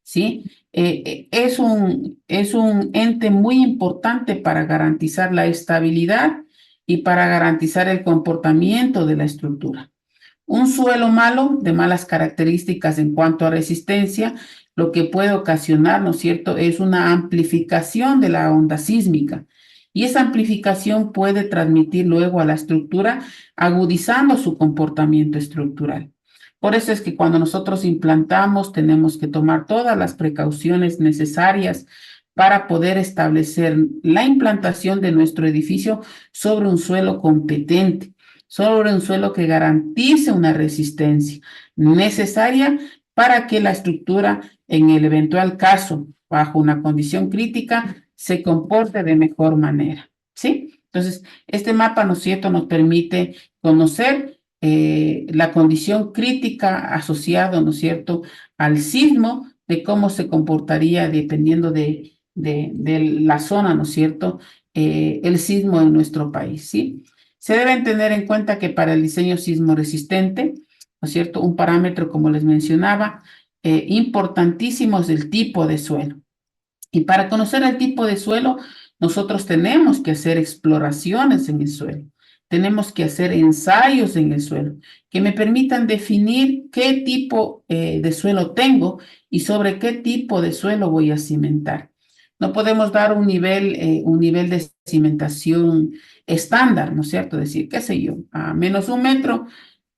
¿sí? Es un ente muy importante para garantizar la estabilidad y para garantizar el comportamiento de la estructura. Un suelo malo, de malas características en cuanto a resistencia, lo que puede ocasionar, ¿no es cierto?, es una amplificación de la onda sísmica. Y esa amplificación puede transmitir luego a la estructura, agudizando su comportamiento estructural. Por eso es que cuando nosotros implantamos, tenemos que tomar todas las precauciones necesarias para poder establecer la implantación de nuestro edificio sobre un suelo competente, sobre un suelo que garantice una resistencia necesaria para que la estructura, en el eventual caso, bajo una condición crítica, se comporte de mejor manera, ¿sí? Entonces, este mapa, ¿no es cierto?, nos permite conocer la condición crítica asociada, ¿no es cierto?, al sismo, de cómo se comportaría dependiendo de la zona, ¿no es cierto?, el sismo en nuestro país, ¿sí? Se deben tener en cuenta que para el diseño sismo resistente, ¿no es cierto?, un parámetro, como les mencionaba, importantísimo es el tipo de suelo. Y para conocer el tipo de suelo, nosotros tenemos que hacer exploraciones en el suelo, tenemos que hacer ensayos en el suelo, que me permitan definir qué tipo de suelo tengo y sobre qué tipo de suelo voy a cimentar. No podemos dar un nivel de cimentación estándar, ¿no es cierto? Decir, qué sé yo, a menos 1 metro,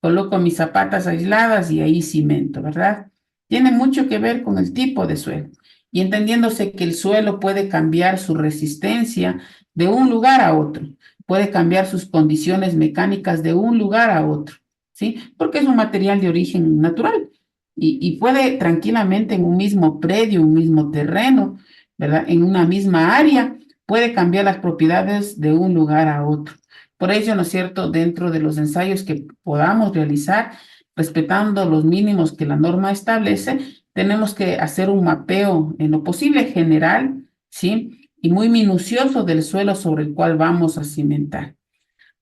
coloco mis zapatas aisladas y ahí cimento, ¿verdad? Tiene mucho que ver con el tipo de suelo y entendiéndose que el suelo puede cambiar su resistencia de un lugar a otro, puede cambiar sus condiciones mecánicas de un lugar a otro, ¿sí? Porque es un material de origen natural y puede tranquilamente en un mismo predio, un mismo terreno, ¿verdad? En una misma área, puede cambiar las propiedades de un lugar a otro. Por ello, ¿no es cierto?, dentro de los ensayos que podamos realizar, respetando los mínimos que la norma establece, tenemos que hacer un mapeo en lo posible general, ¿sí? Y muy minucioso del suelo sobre el cual vamos a cimentar.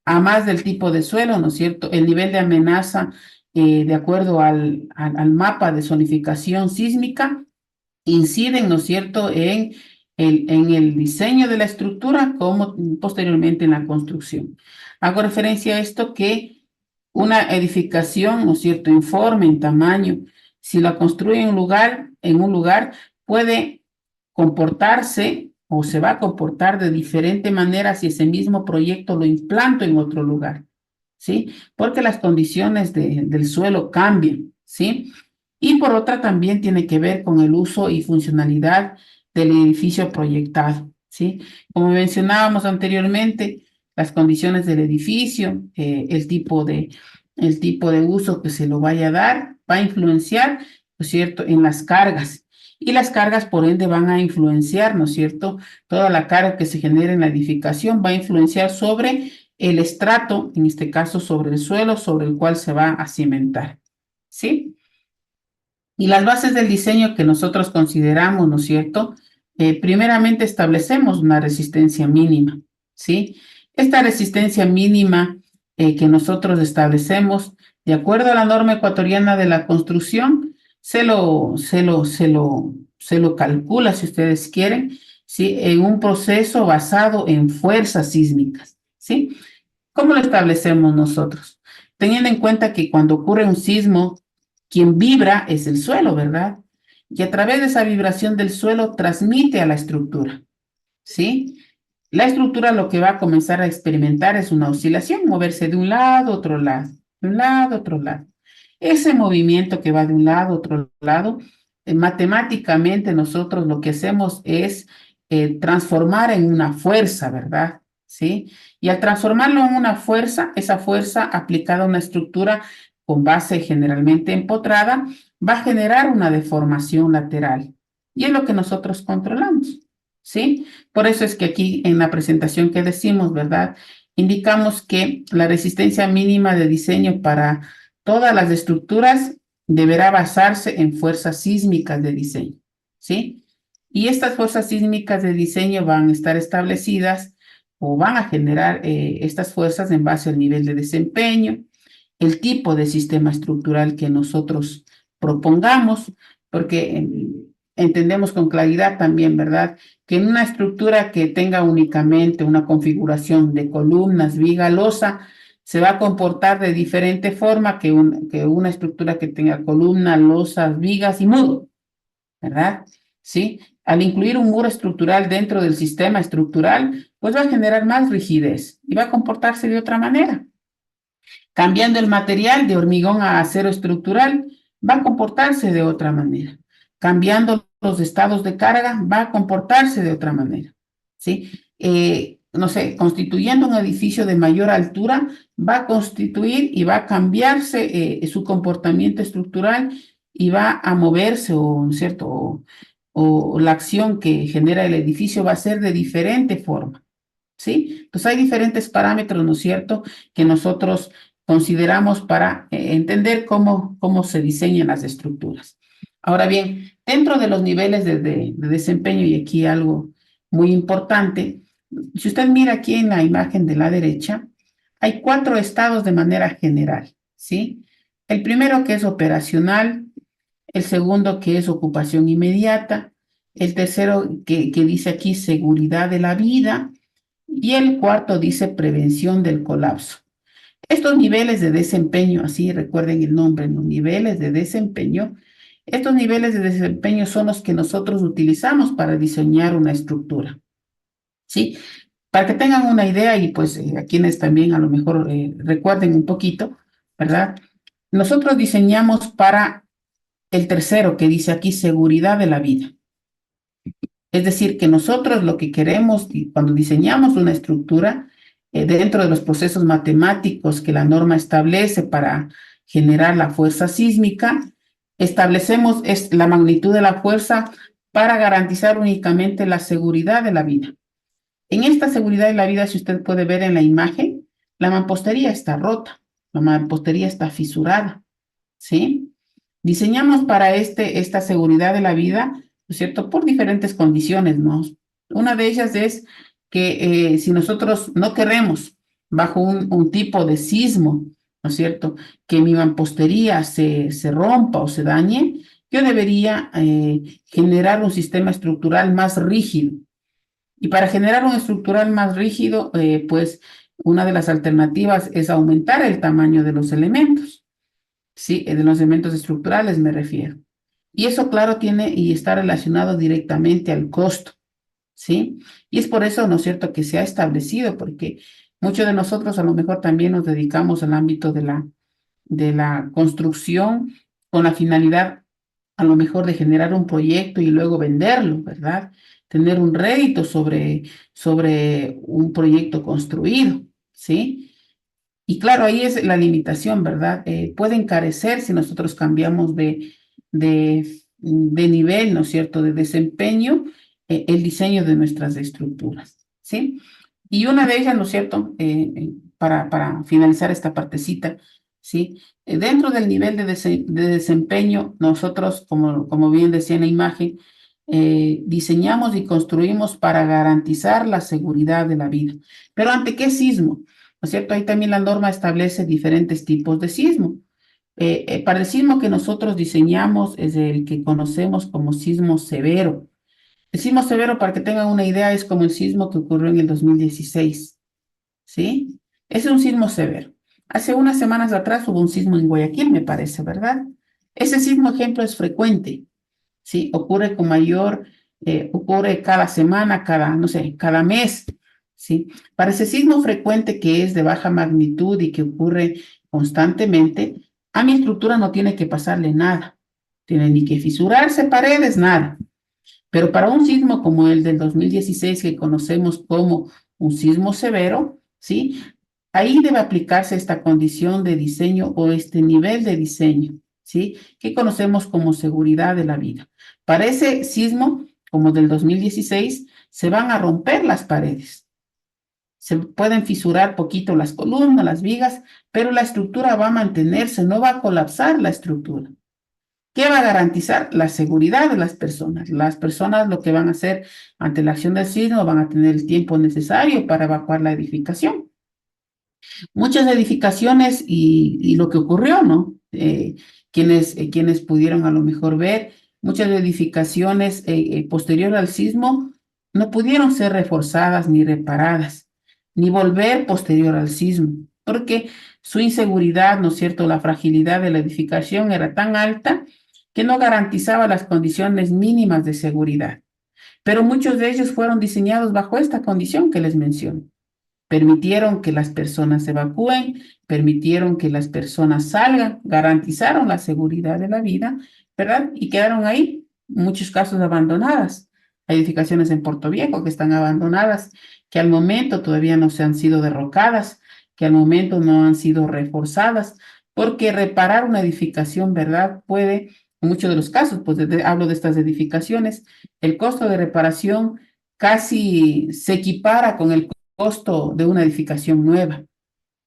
A más del tipo de suelo, ¿no es cierto?, el nivel de amenaza, de acuerdo al mapa de zonificación sísmica, inciden, ¿no es cierto?, en el diseño de la estructura como posteriormente en la construcción. Hago referencia a esto que una edificación, ¿no es cierto?, informe en tamaño, si la construye en un lugar, puede comportarse o se va a comportar de diferente manera si ese mismo proyecto lo implanto en otro lugar, ¿sí? Porque las condiciones del suelo cambian, ¿sí? Y por otra también tiene que ver con el uso y funcionalidad del edificio proyectado, ¿sí? Como mencionábamos anteriormente, las condiciones del edificio, el tipo de uso que se lo vaya a dar, va a influenciar, ¿no es cierto?, en las cargas. Y las cargas, por ende, van a influenciar, ¿no es cierto? Toda la carga que se genera en la edificación va a influenciar sobre el estrato, en este caso sobre el suelo sobre el cual se va a cimentar, ¿sí? Y las bases del diseño que nosotros consideramos, ¿no es cierto? Primeramente establecemos una resistencia mínima, ¿sí? Esta resistencia mínima que nosotros establecemos, de acuerdo a la norma ecuatoriana de la construcción, se lo calcula, si ustedes quieren, ¿sí?, en un proceso basado en fuerzas sísmicas, ¿sí? ¿Cómo lo establecemos nosotros? Teniendo en cuenta que cuando ocurre un sismo, quien vibra es el suelo, ¿verdad? Y a través de esa vibración del suelo transmite a la estructura, ¿sí? La estructura lo que va a comenzar a experimentar es una oscilación, moverse de un lado a otro lado, de un lado a otro lado. Ese movimiento que va de un lado a otro lado, matemáticamente nosotros lo que hacemos es transformar en una fuerza, ¿verdad? ¿Sí? Y al transformarlo en una fuerza, esa fuerza aplicada a una estructura con base generalmente empotrada, va a generar una deformación lateral. Y es lo que nosotros controlamos, ¿sí? Por eso es que aquí en la presentación que decimos, ¿verdad?, indicamos que la resistencia mínima de diseño para todas las estructuras deberá basarse en fuerzas sísmicas de diseño, ¿sí? Y estas fuerzas sísmicas de diseño van a estar establecidas o van a generar estas fuerzas en base al nivel de desempeño, el tipo de sistema estructural que nosotros propongamos, porque entendemos con claridad también, ¿verdad? Que en una estructura que tenga únicamente una configuración de columnas, viga, losa, se va a comportar de diferente forma que una estructura que tenga columnas, losas, vigas y muro, ¿verdad? ¿Sí? Al incluir un muro estructural dentro del sistema estructural, pues va a generar más rigidez y va a comportarse de otra manera. Cambiando el material de hormigón a acero estructural, va a comportarse de otra manera. Cambiando los estados de carga, va a comportarse de otra manera. ¿Sí? No sé, constituyendo un edificio de mayor altura, va a constituir y va a cambiarse su comportamiento estructural y va a moverse, ¿cierto? O la acción que genera el edificio va a ser de diferente forma. ¿Sí? Entonces hay diferentes parámetros, ¿no es cierto?, que nosotros consideramos para entender cómo se diseñan las estructuras. Ahora bien, dentro de los niveles de desempeño, y aquí algo muy importante, si usted mira aquí en la imagen de la derecha, hay 4 estados de manera general, ¿sí? El primero que es operacional, el segundo que es ocupación inmediata, el tercero que dice aquí seguridad de la vida, y el cuarto dice prevención del colapso. Estos niveles de desempeño, así recuerden el nombre, los niveles de desempeño, estos niveles de desempeño son los que nosotros utilizamos para diseñar una estructura, ¿sí? Para que tengan una idea y pues a quienes también a lo mejor recuerden un poquito, ¿verdad? Nosotros diseñamos para el tercero que dice aquí seguridad de la vida. Es decir, que nosotros lo que queremos cuando diseñamos una estructura, dentro de los procesos matemáticos que la norma establece para generar la fuerza sísmica, establecemos la magnitud de la fuerza para garantizar únicamente la seguridad de la vida. En esta seguridad de la vida, si usted puede ver en la imagen, la mampostería está rota, la mampostería está fisurada, ¿sí? Diseñamos para esta seguridad de la vida, ¿no es cierto?, por diferentes condiciones, ¿no? Una de ellas es que si nosotros no queremos, bajo un tipo de sismo, ¿no es cierto?, que mi mampostería se rompa o se dañe, yo debería generar un sistema estructural más rígido. Y para generar un estructural más rígido, pues una de las alternativas es aumentar el tamaño de los elementos. Sí, de los elementos estructurales me refiero. Y eso, claro, tiene y está relacionado directamente al costo, ¿sí? Y es por eso, ¿no es cierto?, que se ha establecido, porque muchos de nosotros a lo mejor también nos dedicamos al ámbito de la construcción con la finalidad, a lo mejor, de generar un proyecto y luego venderlo, ¿verdad? Tener un rédito sobre un proyecto construido, ¿sí? Y claro, ahí es la limitación, ¿verdad? Puede encarecer si nosotros cambiamos de nivel, ¿no es cierto?, de desempeño, el diseño de nuestras estructuras, ¿sí? Y una de ellas, ¿no es cierto?, para finalizar esta partecita, ¿sí? Dentro del nivel de desempeño, nosotros, como bien decía en la imagen, diseñamos y construimos para garantizar la seguridad de la vida. Pero ¿ante qué sismo? ¿No es cierto? Ahí también la norma establece diferentes tipos de sismo. Para el sismo que nosotros diseñamos es el que conocemos como sismo severo. El sismo severo, para que tengan una idea, es como el sismo que ocurrió en el 2016, ¿sí? Es un sismo severo. Hace unas semanas atrás hubo un sismo en Guayaquil, me parece, ¿verdad? Ese sismo ejemplo es frecuente, ¿sí? Ocurre cada semana, no sé, cada mes, ¿sí? Para ese sismo frecuente que es de baja magnitud y que ocurre constantemente, a mi estructura no tiene que pasarle nada. Tiene ni que fisurarse paredes, nada. Pero para un sismo como el del 2016, que conocemos como un sismo severo, ¿sí? Ahí debe aplicarse esta condición de diseño o este nivel de diseño, ¿sí?, que conocemos como seguridad de la vida. Para ese sismo, como del 2016, se van a romper las paredes. Se pueden fisurar poquito las columnas, las vigas, pero la estructura va a mantenerse, no va a colapsar la estructura. ¿Qué va a garantizar? La seguridad de las personas. Las personas lo que van a hacer ante la acción del sismo van a tener el tiempo necesario para evacuar la edificación. Muchas edificaciones y lo que ocurrió, ¿no? Quienes pudieron a lo mejor ver, muchas edificaciones posterior al sismo no pudieron ser reforzadas ni reparadas, ni volver posterior al sismo, porque su inseguridad, ¿no es cierto?, la fragilidad de la edificación era tan alta que no garantizaba las condiciones mínimas de seguridad. Pero muchos de ellos fueron diseñados bajo esta condición que les menciono. Permitieron que las personas se evacúen, permitieron que las personas salgan, garantizaron la seguridad de la vida, ¿verdad? Y quedaron ahí, en muchos casos abandonadas. Hay edificaciones en Puerto Viejo que están abandonadas, que al momento todavía no se han sido derrocadas, que al momento no han sido reforzadas, porque reparar una edificación, ¿verdad? Puede, en muchos de los casos, pues hablo de estas edificaciones, el costo de reparación casi se equipara con el costo de una edificación nueva.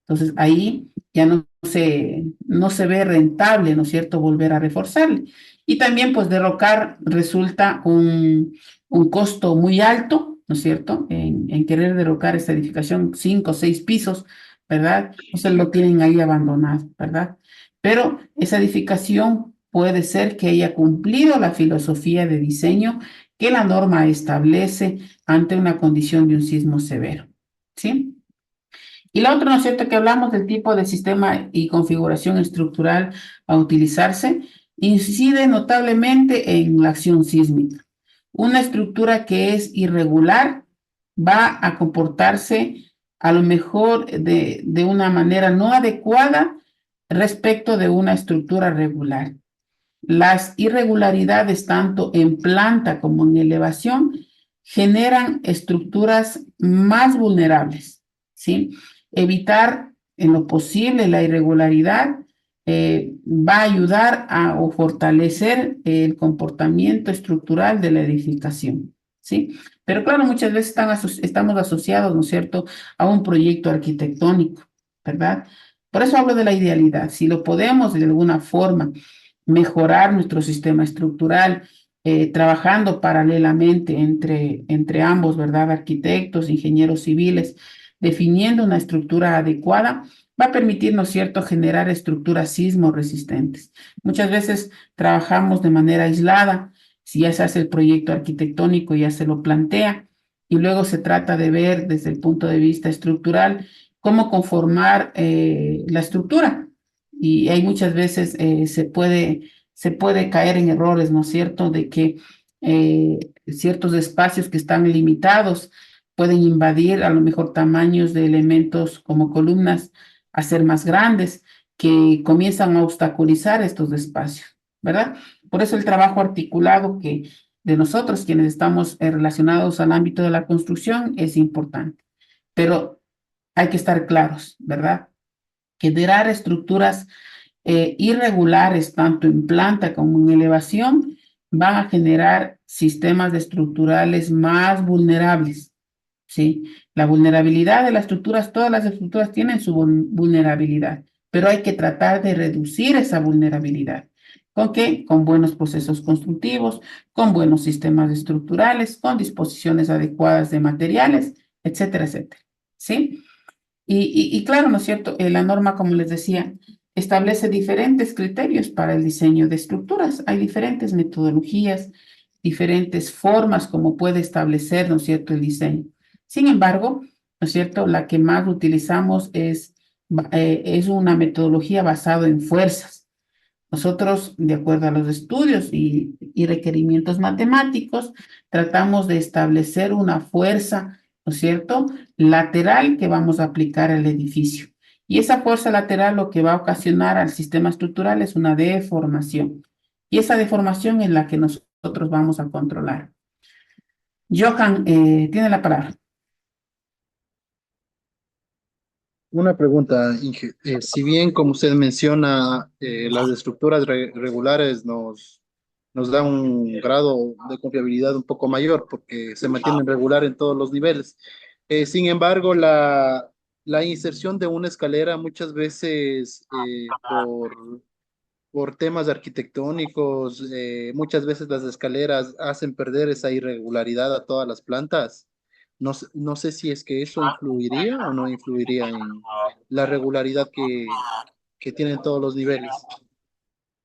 Entonces ahí ya no se ve rentable, ¿no es cierto?, volver a reforzarle. Y también pues derrocar resulta un costo muy alto, ¿no es cierto?, en querer derrocar esta edificación, 5 o 6 pisos, ¿verdad? Entonces lo tienen ahí abandonado, ¿verdad? Pero esa edificación puede ser que haya cumplido la filosofía de diseño que la norma establece ante una condición de un sismo severo, ¿sí? Y la otra, ¿no es cierto?, que hablamos del tipo de sistema y configuración estructural a utilizarse, incide notablemente en la acción sísmica. Una estructura que es irregular va a comportarse a lo mejor de una manera no adecuada respecto de una estructura regular. Las irregularidades, tanto en planta como en elevación, generan estructuras más vulnerables, ¿sí? Evitar en lo posible la irregularidad va a ayudar a o fortalecer el comportamiento estructural de la edificación, ¿sí? Pero claro, muchas veces estamos asociados, ¿no es cierto?, a un proyecto arquitectónico, ¿verdad? Por eso hablo de la idealidad. Si lo podemos de alguna forma mejorar nuestro sistema estructural, trabajando paralelamente entre ambos, ¿verdad? Arquitectos, ingenieros civiles, definiendo una estructura adecuada, va a permitirnos, ¿cierto?, generar estructuras sismo resistentes. Muchas veces trabajamos de manera aislada, si ya se hace el proyecto arquitectónico, ya se lo plantea, y luego se trata de ver desde el punto de vista estructural cómo conformar la estructura y hay muchas veces se puede caer en errores, ¿no es cierto?, de que ciertos espacios que están limitados pueden invadir a lo mejor tamaños de elementos como columnas a ser más grandes que comienzan a obstaculizar estos espacios, ¿verdad? Por eso el trabajo articulado que de nosotros, quienes estamos relacionados al ámbito de la construcción, es importante. Pero hay que estar claros, ¿verdad? Generar estructuras irregulares, tanto en planta como en elevación, van a generar sistemas estructurales más vulnerables, ¿sí? La vulnerabilidad de las estructuras, todas las estructuras tienen su vulnerabilidad, pero hay que tratar de reducir esa vulnerabilidad. ¿Con qué? Con buenos procesos constructivos, con buenos sistemas estructurales, con disposiciones adecuadas de materiales, etcétera, etcétera, ¿sí? Y claro, ¿no es cierto? La norma, como les decía, establece diferentes criterios para el diseño de estructuras. Hay diferentes metodologías, diferentes formas como puede establecer, ¿no es cierto?, el diseño. Sin embargo, ¿no es cierto?, la que más utilizamos es una metodología basada en fuerzas. Nosotros, de acuerdo a los estudios y requerimientos matemáticos, tratamos de establecer una fuerza, ¿no es cierto?, lateral que vamos a aplicar al edificio. Y esa fuerza lateral lo que va a ocasionar al sistema estructural es una deformación. Y esa deformación es la que nosotros vamos a controlar. Johan, tiene la palabra. Una pregunta, Inge. Si bien, como usted menciona, las estructuras regulares nos dan un grado de confiabilidad un poco mayor porque se mantienen regular en todos los niveles. Sin embargo, la inserción de una escalera muchas veces por temas arquitectónicos, muchas veces las escaleras hacen perder esa irregularidad a todas las plantas. No sé si es que eso influiría o no influiría en la regularidad que tienen todos los niveles.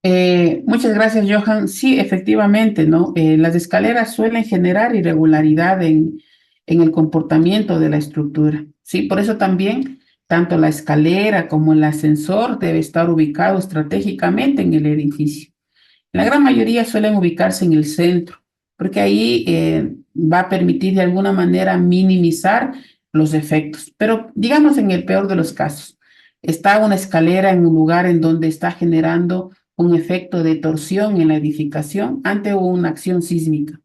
Muchas gracias, Johan. Sí, efectivamente, ¿no? Las escaleras suelen generar irregularidad en el comportamiento de la estructura, ¿sí? Por eso también, tanto la escalera como el ascensor debe estar ubicado estratégicamente en el edificio. La gran mayoría suelen ubicarse en el centro, porque ahí va a permitir de alguna manera minimizar los efectos. Pero digamos en el peor de los casos, está una escalera en un lugar en donde está generando un efecto de torsión en la edificación ante una acción sísmica.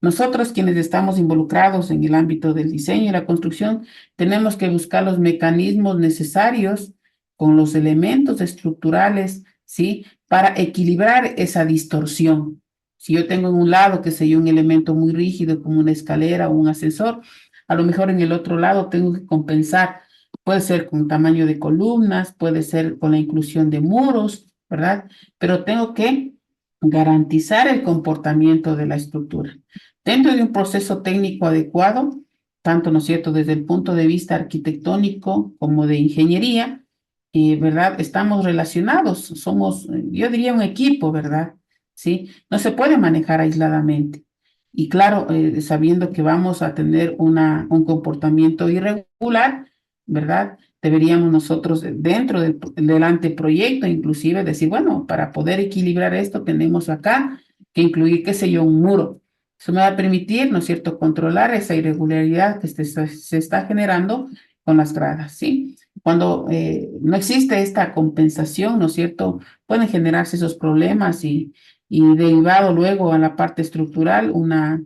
Nosotros, quienes estamos involucrados en el ámbito del diseño y la construcción, tenemos que buscar los mecanismos necesarios con los elementos estructurales, ¿sí? Para equilibrar esa distorsión. Si yo tengo en un lado, qué sé yo, un elemento muy rígido como una escalera o un ascensor, a lo mejor en el otro lado tengo que compensar. Puede ser con tamaño de columnas, puede ser con la inclusión de muros, ¿verdad? Pero tengo que garantizar el comportamiento de la estructura. Dentro de un proceso técnico adecuado, tanto, ¿no es cierto?, desde el punto de vista arquitectónico como de ingeniería, ¿verdad? Estamos relacionados, somos, yo diría, un equipo, ¿verdad? ¿Sí? No se puede manejar aisladamente. Y claro, sabiendo que vamos a tener un comportamiento irregular, ¿verdad? Deberíamos nosotros, dentro del anteproyecto, inclusive decir, bueno, para poder equilibrar esto, tenemos acá que incluir, qué sé yo, un muro. Eso me va a permitir, ¿no es cierto?, controlar esa irregularidad que se está generando con las gradas, ¿sí? Cuando no existe esta compensación, ¿no es cierto?, pueden generarse esos problemas y derivado luego a la parte estructural una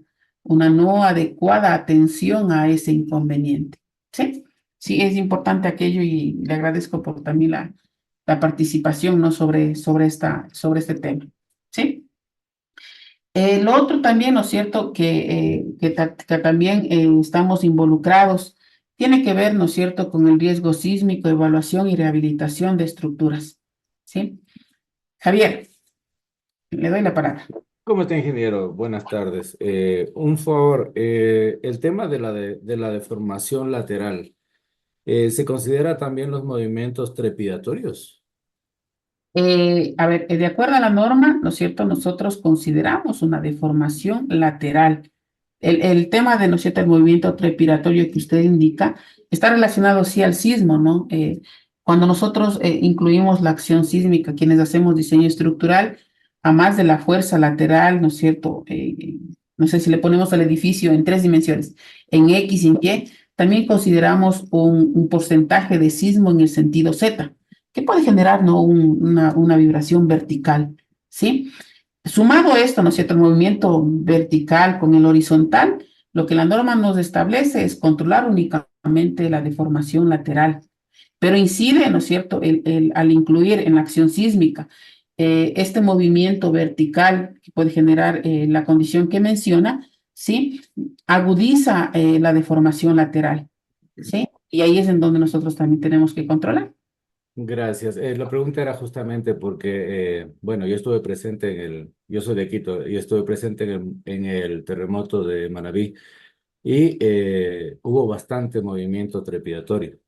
no adecuada atención a ese inconveniente, ¿sí? Sí, es importante aquello y le agradezco por también la participación, ¿no?, sobre este tema, ¿sí? Lo otro también, ¿no es cierto?, que también estamos involucrados, tiene que ver, ¿no es cierto?, con el riesgo sísmico, evaluación y rehabilitación de estructuras, ¿sí? Javier, le doy la palabra. ¿Cómo está, ingeniero? Buenas tardes. Un favor, el tema de la deformación lateral, ¿se considera también los movimientos trepidatorios? A ver, de acuerdo a la norma, ¿no es cierto?, nosotros consideramos una deformación lateral. El tema de, ¿no es cierto?, el movimiento trepidatorio que usted indica está relacionado, sí, al sismo, ¿no? Cuando nosotros incluimos la acción sísmica, quienes hacemos diseño estructural, a más de la fuerza lateral, ¿no es cierto? No sé si le ponemos al edificio en tres dimensiones, en X y en Y, también consideramos un porcentaje de sismo en el sentido Z que puede generar, ¿no?, una vibración vertical, ¿sí? Sumado a esto, ¿no es cierto?, el movimiento vertical con el horizontal, lo que la norma nos establece es controlar únicamente la deformación lateral, pero incide, ¿no es cierto?, al incluir en la acción sísmica este movimiento vertical que puede generar la condición que menciona, ¿sí? Agudiza la deformación lateral, ¿sí? Y ahí es en donde nosotros también tenemos que controlar. Gracias. La pregunta era justamente porque, bueno, yo soy de Quito y estuve presente en el terremoto de Manabí y hubo bastante movimiento trepidatorio.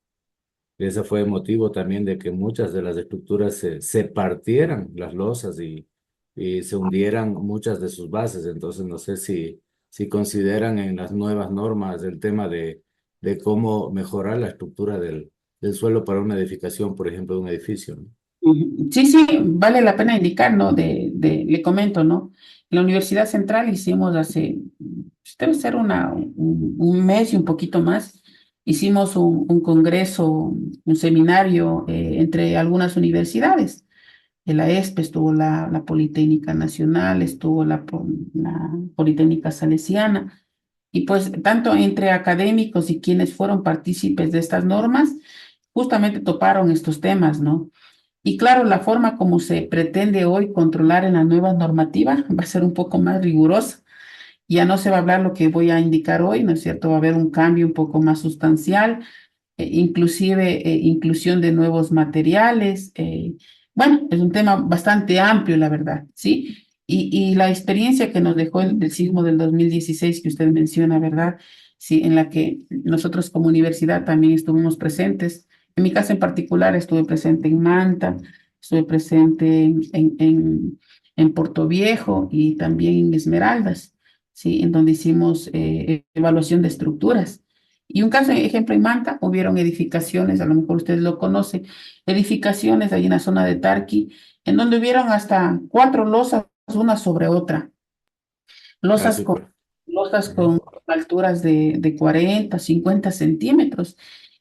Ese fue el motivo también de que muchas de las estructuras se partieran las losas y se hundieran muchas de sus bases. Entonces, no sé si consideran en las nuevas normas el tema de cómo mejorar la estructura del suelo para una edificación, por ejemplo, de un edificio, ¿no? Ujú. Sí, sí, vale la pena indicar, ¿no? Le comento, ¿no? En la Universidad Central hicimos debe ser un mes y un poquito más, hicimos un congreso, un seminario entre algunas universidades. En la ESPE estuvo la Politécnica Nacional, estuvo la Politécnica Salesiana, y pues tanto entre académicos y quienes fueron partícipes de estas normas, justamente toparon estos temas, ¿no? Y claro, la forma como se pretende hoy controlar en la nueva normativa va a ser un poco más rigurosa. Ya no se va a hablar lo que voy a indicar hoy, ¿no es cierto? Va a haber un cambio un poco más sustancial, inclusive inclusión de nuevos materiales. Bueno, es un tema bastante amplio, la verdad, ¿sí? Y la experiencia que nos dejó el sismo del 2016 que usted menciona, ¿verdad? Sí, en la que nosotros como universidad también estuvimos presentes. En mi caso en particular estuve presente en Manta, estuve presente en Puerto Viejo y también en Esmeraldas, ¿sí? En donde hicimos evaluación de estructuras. Y un caso, ejemplo, en Manta, hubieron edificaciones, a lo mejor ustedes lo conocen, edificaciones ahí en la zona de Tarqui, en donde hubieron hasta 4 losas, una sobre otra. Ah, Losas con, súper. losas Ujú. con alturas de 40, 50 centímetros.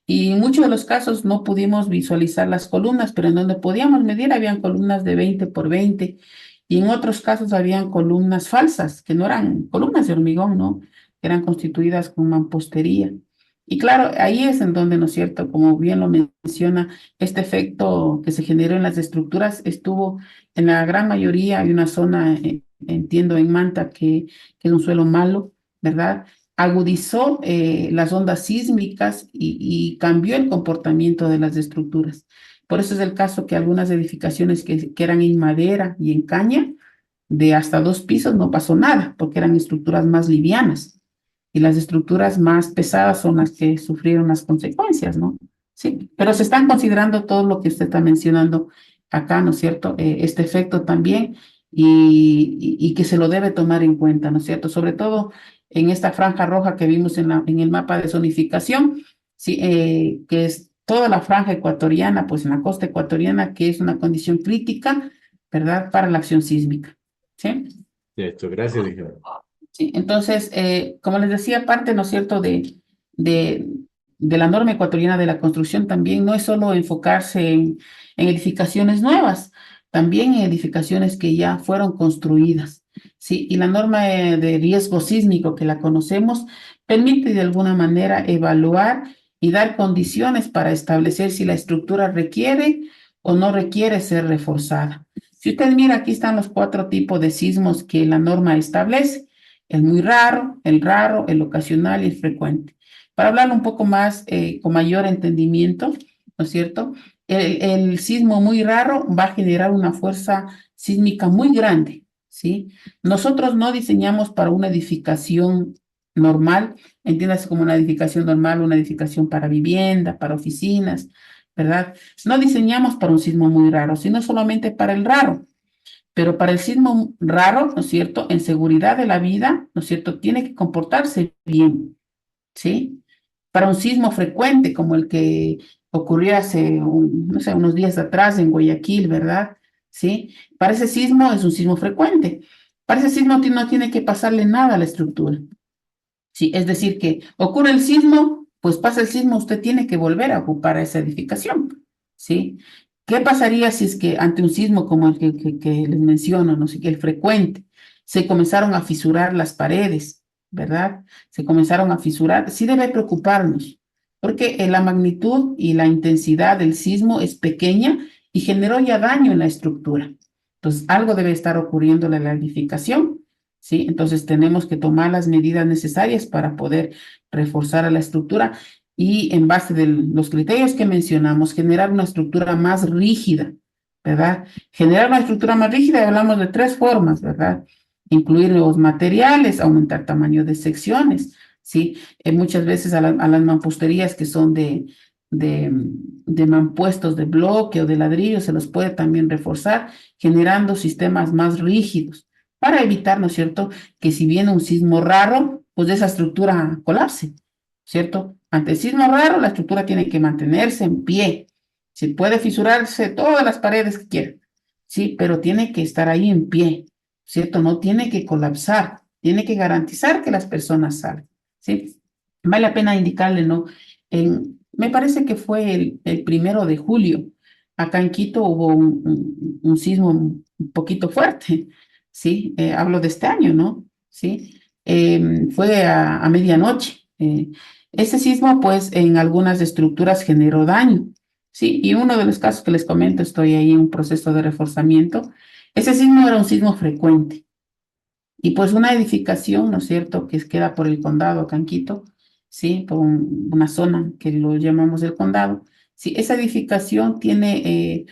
Y en muchos de los casos no pudimos visualizar las columnas, pero en donde podíamos medir habían columnas de 20 por 20. Y en otros casos habían columnas falsas, que no eran columnas de hormigón, ¿no? Que eran constituidas con mampostería. Y claro, ahí es en donde, ¿no es cierto? Como bien lo menciona, este efecto que se generó en las estructuras estuvo en la gran mayoría. Hay una zona, entiendo, en Manta, que es un suelo malo, ¿verdad? Agudizó las ondas sísmicas y cambió el comportamiento de las estructuras. Por eso es el caso que algunas edificaciones que eran en madera y en caña, de hasta 2 pisos, no pasó nada, porque eran estructuras más livianas. Y las estructuras más pesadas son las que sufrieron las consecuencias, ¿no? Sí, pero se están considerando todo lo que usted está mencionando acá, ¿no es cierto? Este efecto también y que se lo debe tomar en cuenta, ¿no es cierto? Sobre todo en esta franja roja que vimos en el mapa de zonificación, sí, que es toda la franja ecuatoriana, pues en la costa ecuatoriana, que es una condición crítica, ¿verdad? Para la acción sísmica, ¿sí? Listo, gracias, ingeniero. Sí, entonces, como les decía, parte, ¿no es cierto?, de, de la norma ecuatoriana de la construcción también no es solo enfocarse en edificaciones nuevas, también en edificaciones que ya fueron construidas, ¿sí? Y la norma de riesgo sísmico que la conocemos permite de alguna manera evaluar y dar condiciones para establecer si la estructura requiere o no requiere ser reforzada. Si usted mira, aquí están los 4 tipos de sismos que la norma establece: el muy raro, el ocasional y el frecuente. Para hablarlo un poco más, con mayor entendimiento, ¿no es cierto? El sismo muy raro va a generar una fuerza sísmica muy grande, ¿sí? Nosotros no diseñamos para una edificación normal, entiéndase como una edificación normal, una edificación para vivienda, para oficinas, ¿verdad? No diseñamos para un sismo muy raro, sino solamente para el raro. Pero para el sismo raro, ¿no es cierto?, en seguridad de la vida, ¿no es cierto?, tiene que comportarse bien, ¿sí? Para un sismo frecuente, como el que ocurrió hace, no sé, unos días atrás en Guayaquil, ¿verdad? ¿Sí? Para ese sismo es un sismo frecuente. Para ese sismo no tiene que pasarle nada a la estructura, ¿sí? Es decir, que ocurre el sismo, pues pasa el sismo, usted tiene que volver a ocupar esa edificación, ¿sí? ¿Qué pasaría si es que ante un sismo como el que les menciono, no sé, que el frecuente, se comenzaron a fisurar las paredes, ¿verdad? Se comenzaron a fisurar. Sí debe preocuparnos, porque la magnitud y la intensidad del sismo es pequeña y generó ya daño en la estructura. Entonces, algo debe estar ocurriendo en la edificación, ¿sí? Entonces, tenemos que tomar las medidas necesarias para poder reforzar a la estructura y, en base de los criterios que mencionamos, generar una estructura más rígida, ¿verdad? Generar una estructura más rígida, hablamos de 3 formas, ¿verdad? Incluir nuevos materiales, aumentar tamaño de secciones, ¿sí? Muchas veces a las mamposterías que son de, de mampuestos de bloque o de ladrillo se los puede también reforzar, generando sistemas más rígidos para evitar, ¿no es cierto?, que si viene un sismo raro, pues esa estructura colapse, ¿cierto? Ante el sismo raro, la estructura tiene que mantenerse en pie. Se puede fisurarse todas las paredes que quiera, sí, pero tiene que estar ahí en pie, ¿cierto? No tiene que colapsar, tiene que garantizar que las personas salgan, ¿sí? Vale la pena indicarle, ¿no? Me parece que fue el 1 de julio. Acá en Quito hubo un sismo un poquito fuerte, ¿sí? Hablo de este año, ¿no? ¿Sí? Fue a medianoche. Ese sismo, pues, en algunas estructuras generó daño, ¿sí? Y uno de los casos que les comento, estoy ahí en un proceso de reforzamiento. Ese sismo era un sismo frecuente. Y pues una edificación, ¿no es cierto?, que queda por el condado, acá en Quito, ¿sí? Por una zona que lo llamamos el condado. Sí, esa edificación tiene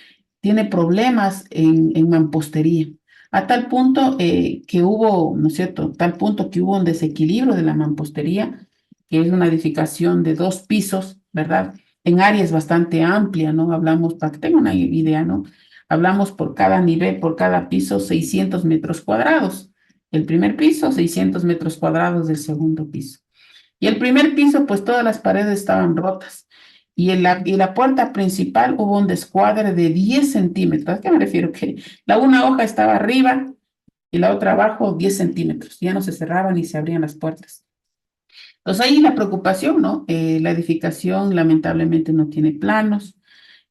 problemas en mampostería, a tal punto que hubo, ¿no es cierto?, tal punto que hubo un desequilibrio de la mampostería, que es una edificación de 2 pisos, ¿verdad? En áreas bastante amplias, ¿no? Hablamos, para que tengan una idea, ¿no? hablamos por cada nivel, por cada piso, 600 metros cuadrados. El primer piso, 600 metros cuadrados del segundo piso. Y el primer piso, pues todas las paredes estaban rotas. Y la puerta principal hubo un descuadre de 10 centímetros. ¿A qué me refiero? Que una hoja estaba arriba y la otra abajo, 10 centímetros. Ya no se cerraban ni se abrían las puertas. Entonces ahí la preocupación, ¿no? La edificación lamentablemente no tiene planos.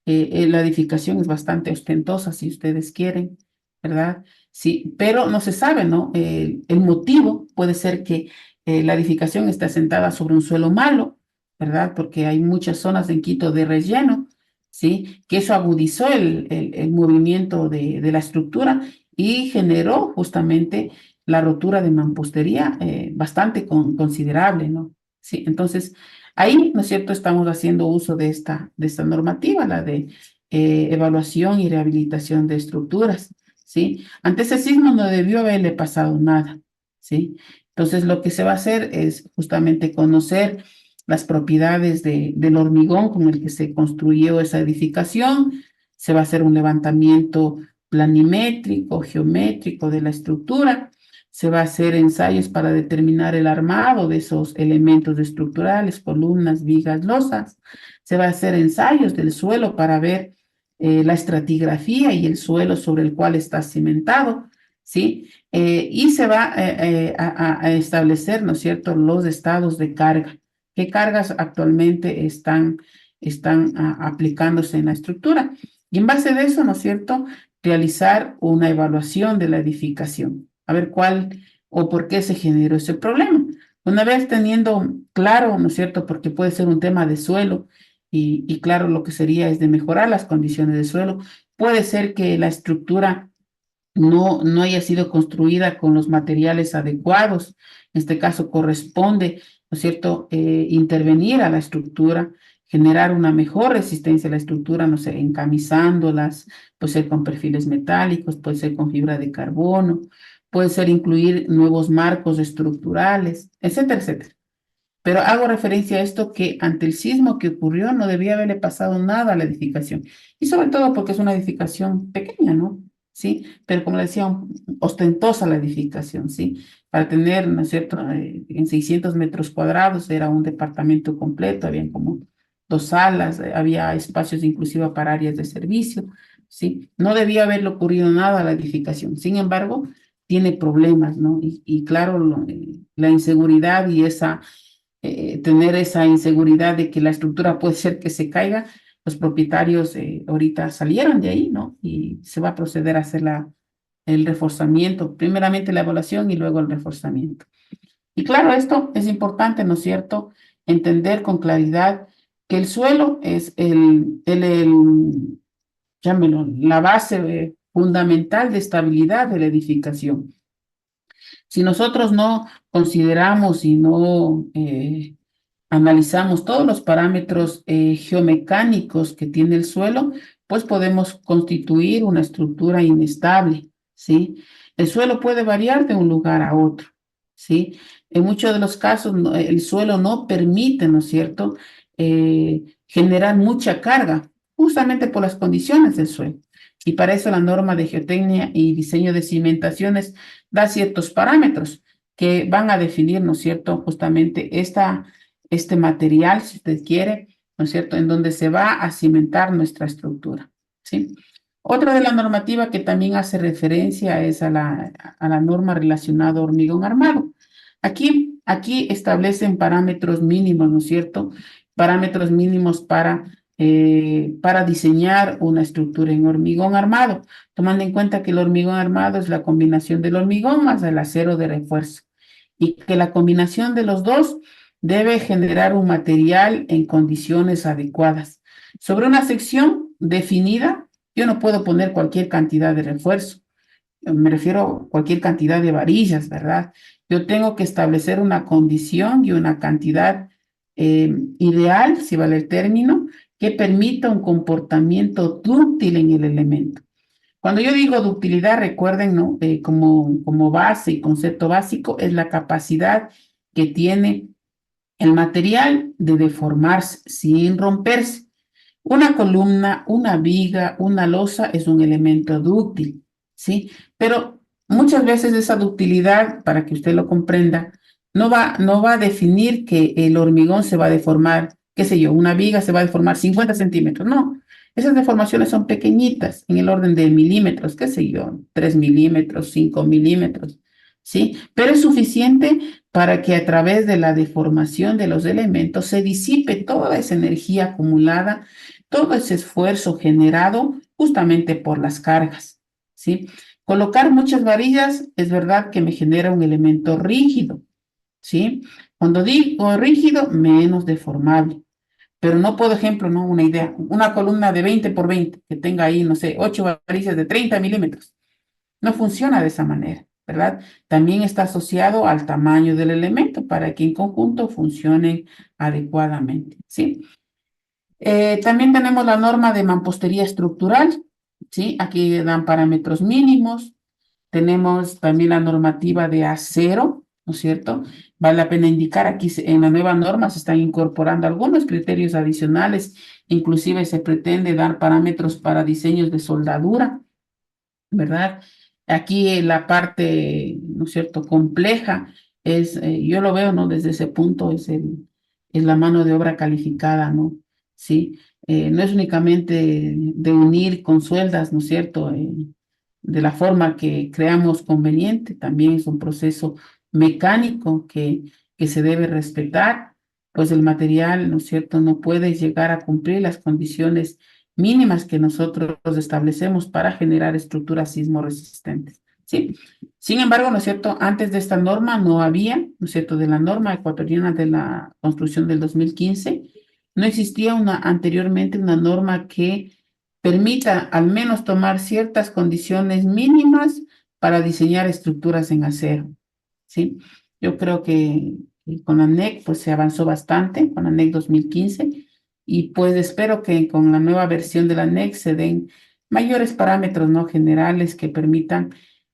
La edificación es bastante ostentosa, si ustedes quieren, ¿verdad? Sí, pero no se sabe, ¿no? El motivo puede ser que la edificación está asentada sobre un suelo malo, ¿verdad? Porque hay muchas zonas en Quito de relleno, ¿sí? Que eso agudizó el movimiento de la estructura y generó justamente la rotura de mampostería bastante considerable, ¿no? Sí, entonces ahí, ¿no es cierto?, estamos haciendo uso de esta normativa, la de evaluación y rehabilitación de estructuras, ¿sí? Ante ese sismo no debió haberle pasado nada, ¿sí? Entonces, lo que se va a hacer es justamente conocer las propiedades del hormigón con el que se construyó esa edificación, se va a hacer un levantamiento planimétrico, geométrico de la estructura, se va a hacer ensayos para determinar el armado de esos elementos estructurales, columnas, vigas, losas. Se va a hacer ensayos del suelo para ver la estratigrafía y el suelo sobre el cual está cimentado, ¿sí? Y se va a establecer, ¿no es cierto?, los estados de carga. ¿Qué cargas actualmente están aplicándose en la estructura? Y en base de eso, ¿no es cierto?, realizar una evaluación de la edificación, a ver cuál o por qué se generó ese problema. Una vez teniendo claro, ¿no es cierto?, porque puede ser un tema de suelo y claro, lo que sería es de mejorar las condiciones de suelo. Puede ser que la estructura no haya sido construida con los materiales adecuados. En este caso corresponde, ¿no es cierto?, intervenir a la estructura, generar una mejor resistencia a la estructura, no sé, encamisándolas, puede ser con perfiles metálicos, puede ser con fibra de carbono, puede ser incluir nuevos marcos estructurales, etcétera, etcétera. Pero hago referencia a esto que ante el sismo que ocurrió no debía haberle pasado nada a la edificación. Y sobre todo porque es una edificación pequeña, ¿no? Sí, pero como le decía, ostentosa la edificación, ¿sí? Para tener, ¿no es cierto?, en 600 metros cuadrados era un departamento completo, habían como dos salas, había espacios inclusive para áreas de servicio, ¿sí? No debía haberle ocurrido nada a la edificación. Sin embargo, tiene problemas, ¿no? Y claro, la inseguridad y tener esa inseguridad de que la estructura puede ser que se caiga, los propietarios ahorita salieron de ahí, ¿no? Y se va a proceder a hacer el reforzamiento, primeramente la evaluación y luego el reforzamiento. Y claro, esto es importante, ¿no es cierto?, entender con claridad que el suelo es llámelo, la base fundamental de estabilidad de la edificación. Si nosotros no consideramos y no analizamos todos los parámetros geomecánicos que tiene el suelo, pues podemos constituir una estructura inestable, ¿sí? El suelo puede variar de un lugar a otro, ¿sí? En muchos de los casos el suelo no permite, ¿no es cierto?, generar mucha carga, justamente por las condiciones del suelo. Y para eso la norma de geotecnia y diseño de cimentaciones da ciertos parámetros que van a definir, ¿no es cierto?, justamente este material, si usted quiere, ¿no es cierto?, en donde se va a cimentar nuestra estructura, ¿sí? Otra de la normativa que también hace referencia es a la norma relacionada a hormigón armado. Aquí establecen parámetros mínimos, ¿no es cierto?, parámetros mínimos para diseñar una estructura en hormigón armado, tomando en cuenta que el hormigón armado es la combinación del hormigón más el acero de refuerzo y que la combinación de los dos debe generar un material en condiciones adecuadas. Sobre una sección definida, yo no puedo poner cualquier cantidad de refuerzo, me refiero a cualquier cantidad de varillas, ¿verdad? Yo tengo que establecer una condición y una cantidad ideal, si vale el término, que permita un comportamiento dúctil en el elemento. Cuando yo digo ductilidad, recuerden, ¿no? Como base y concepto básico, es la capacidad que tiene el material de deformarse sin romperse. Una columna, una viga, una losa es un elemento dúctil, ¿sí? Pero muchas veces esa ductilidad, para que usted lo comprenda, no va a definir que el hormigón se va a deformar, qué sé yo, una viga se va a deformar 50 centímetros. No, esas deformaciones son pequeñitas, en el orden de milímetros, qué sé yo, 3 milímetros, 5 milímetros, ¿sí? Pero es suficiente para que a través de la deformación de los elementos se disipe toda esa energía acumulada, todo ese esfuerzo generado justamente por las cargas, ¿sí? Colocar muchas varillas es verdad que me genera un elemento rígido, ¿sí? Cuando digo rígido, menos deformable. Pero no puedo, ejemplo, ¿no? Una idea, una columna de 20 por 20 que tenga ahí, no sé, 8 varillas de 30 milímetros. No funciona de esa manera, ¿verdad? También está asociado al tamaño del elemento para que en conjunto funcionen adecuadamente, ¿sí? También tenemos la norma de mampostería estructural, ¿sí? Aquí dan parámetros mínimos. Tenemos también la normativa de acero, ¿no es cierto? Vale la pena indicar aquí en la nueva norma se están incorporando algunos criterios adicionales, inclusive se pretende dar parámetros para diseños de soldadura, ¿verdad? Aquí la parte, ¿no es cierto?, compleja es, yo lo veo, ¿no? Desde ese punto es la mano de obra calificada, ¿no? Sí, no es únicamente de unir con sueldas, ¿no es cierto?, de la forma que creamos conveniente, también es un proceso mecánico que se debe respetar, pues el material, ¿no es cierto?, no puede llegar a cumplir las condiciones mínimas que nosotros establecemos para generar estructuras sismo resistentes, ¿sí? Sin embargo, ¿no es cierto? Antes de esta norma no había, ¿no es cierto? De la norma ecuatoriana de la construcción del 2015, no existía anteriormente una norma que permita al menos tomar ciertas condiciones mínimas para diseñar estructuras en acero, ¿sí? Yo creo que con la NEC pues se avanzó bastante, con la NEC 2015, y pues espero que con la nueva versión de la NEC se den mayores parámetros no generales que permitan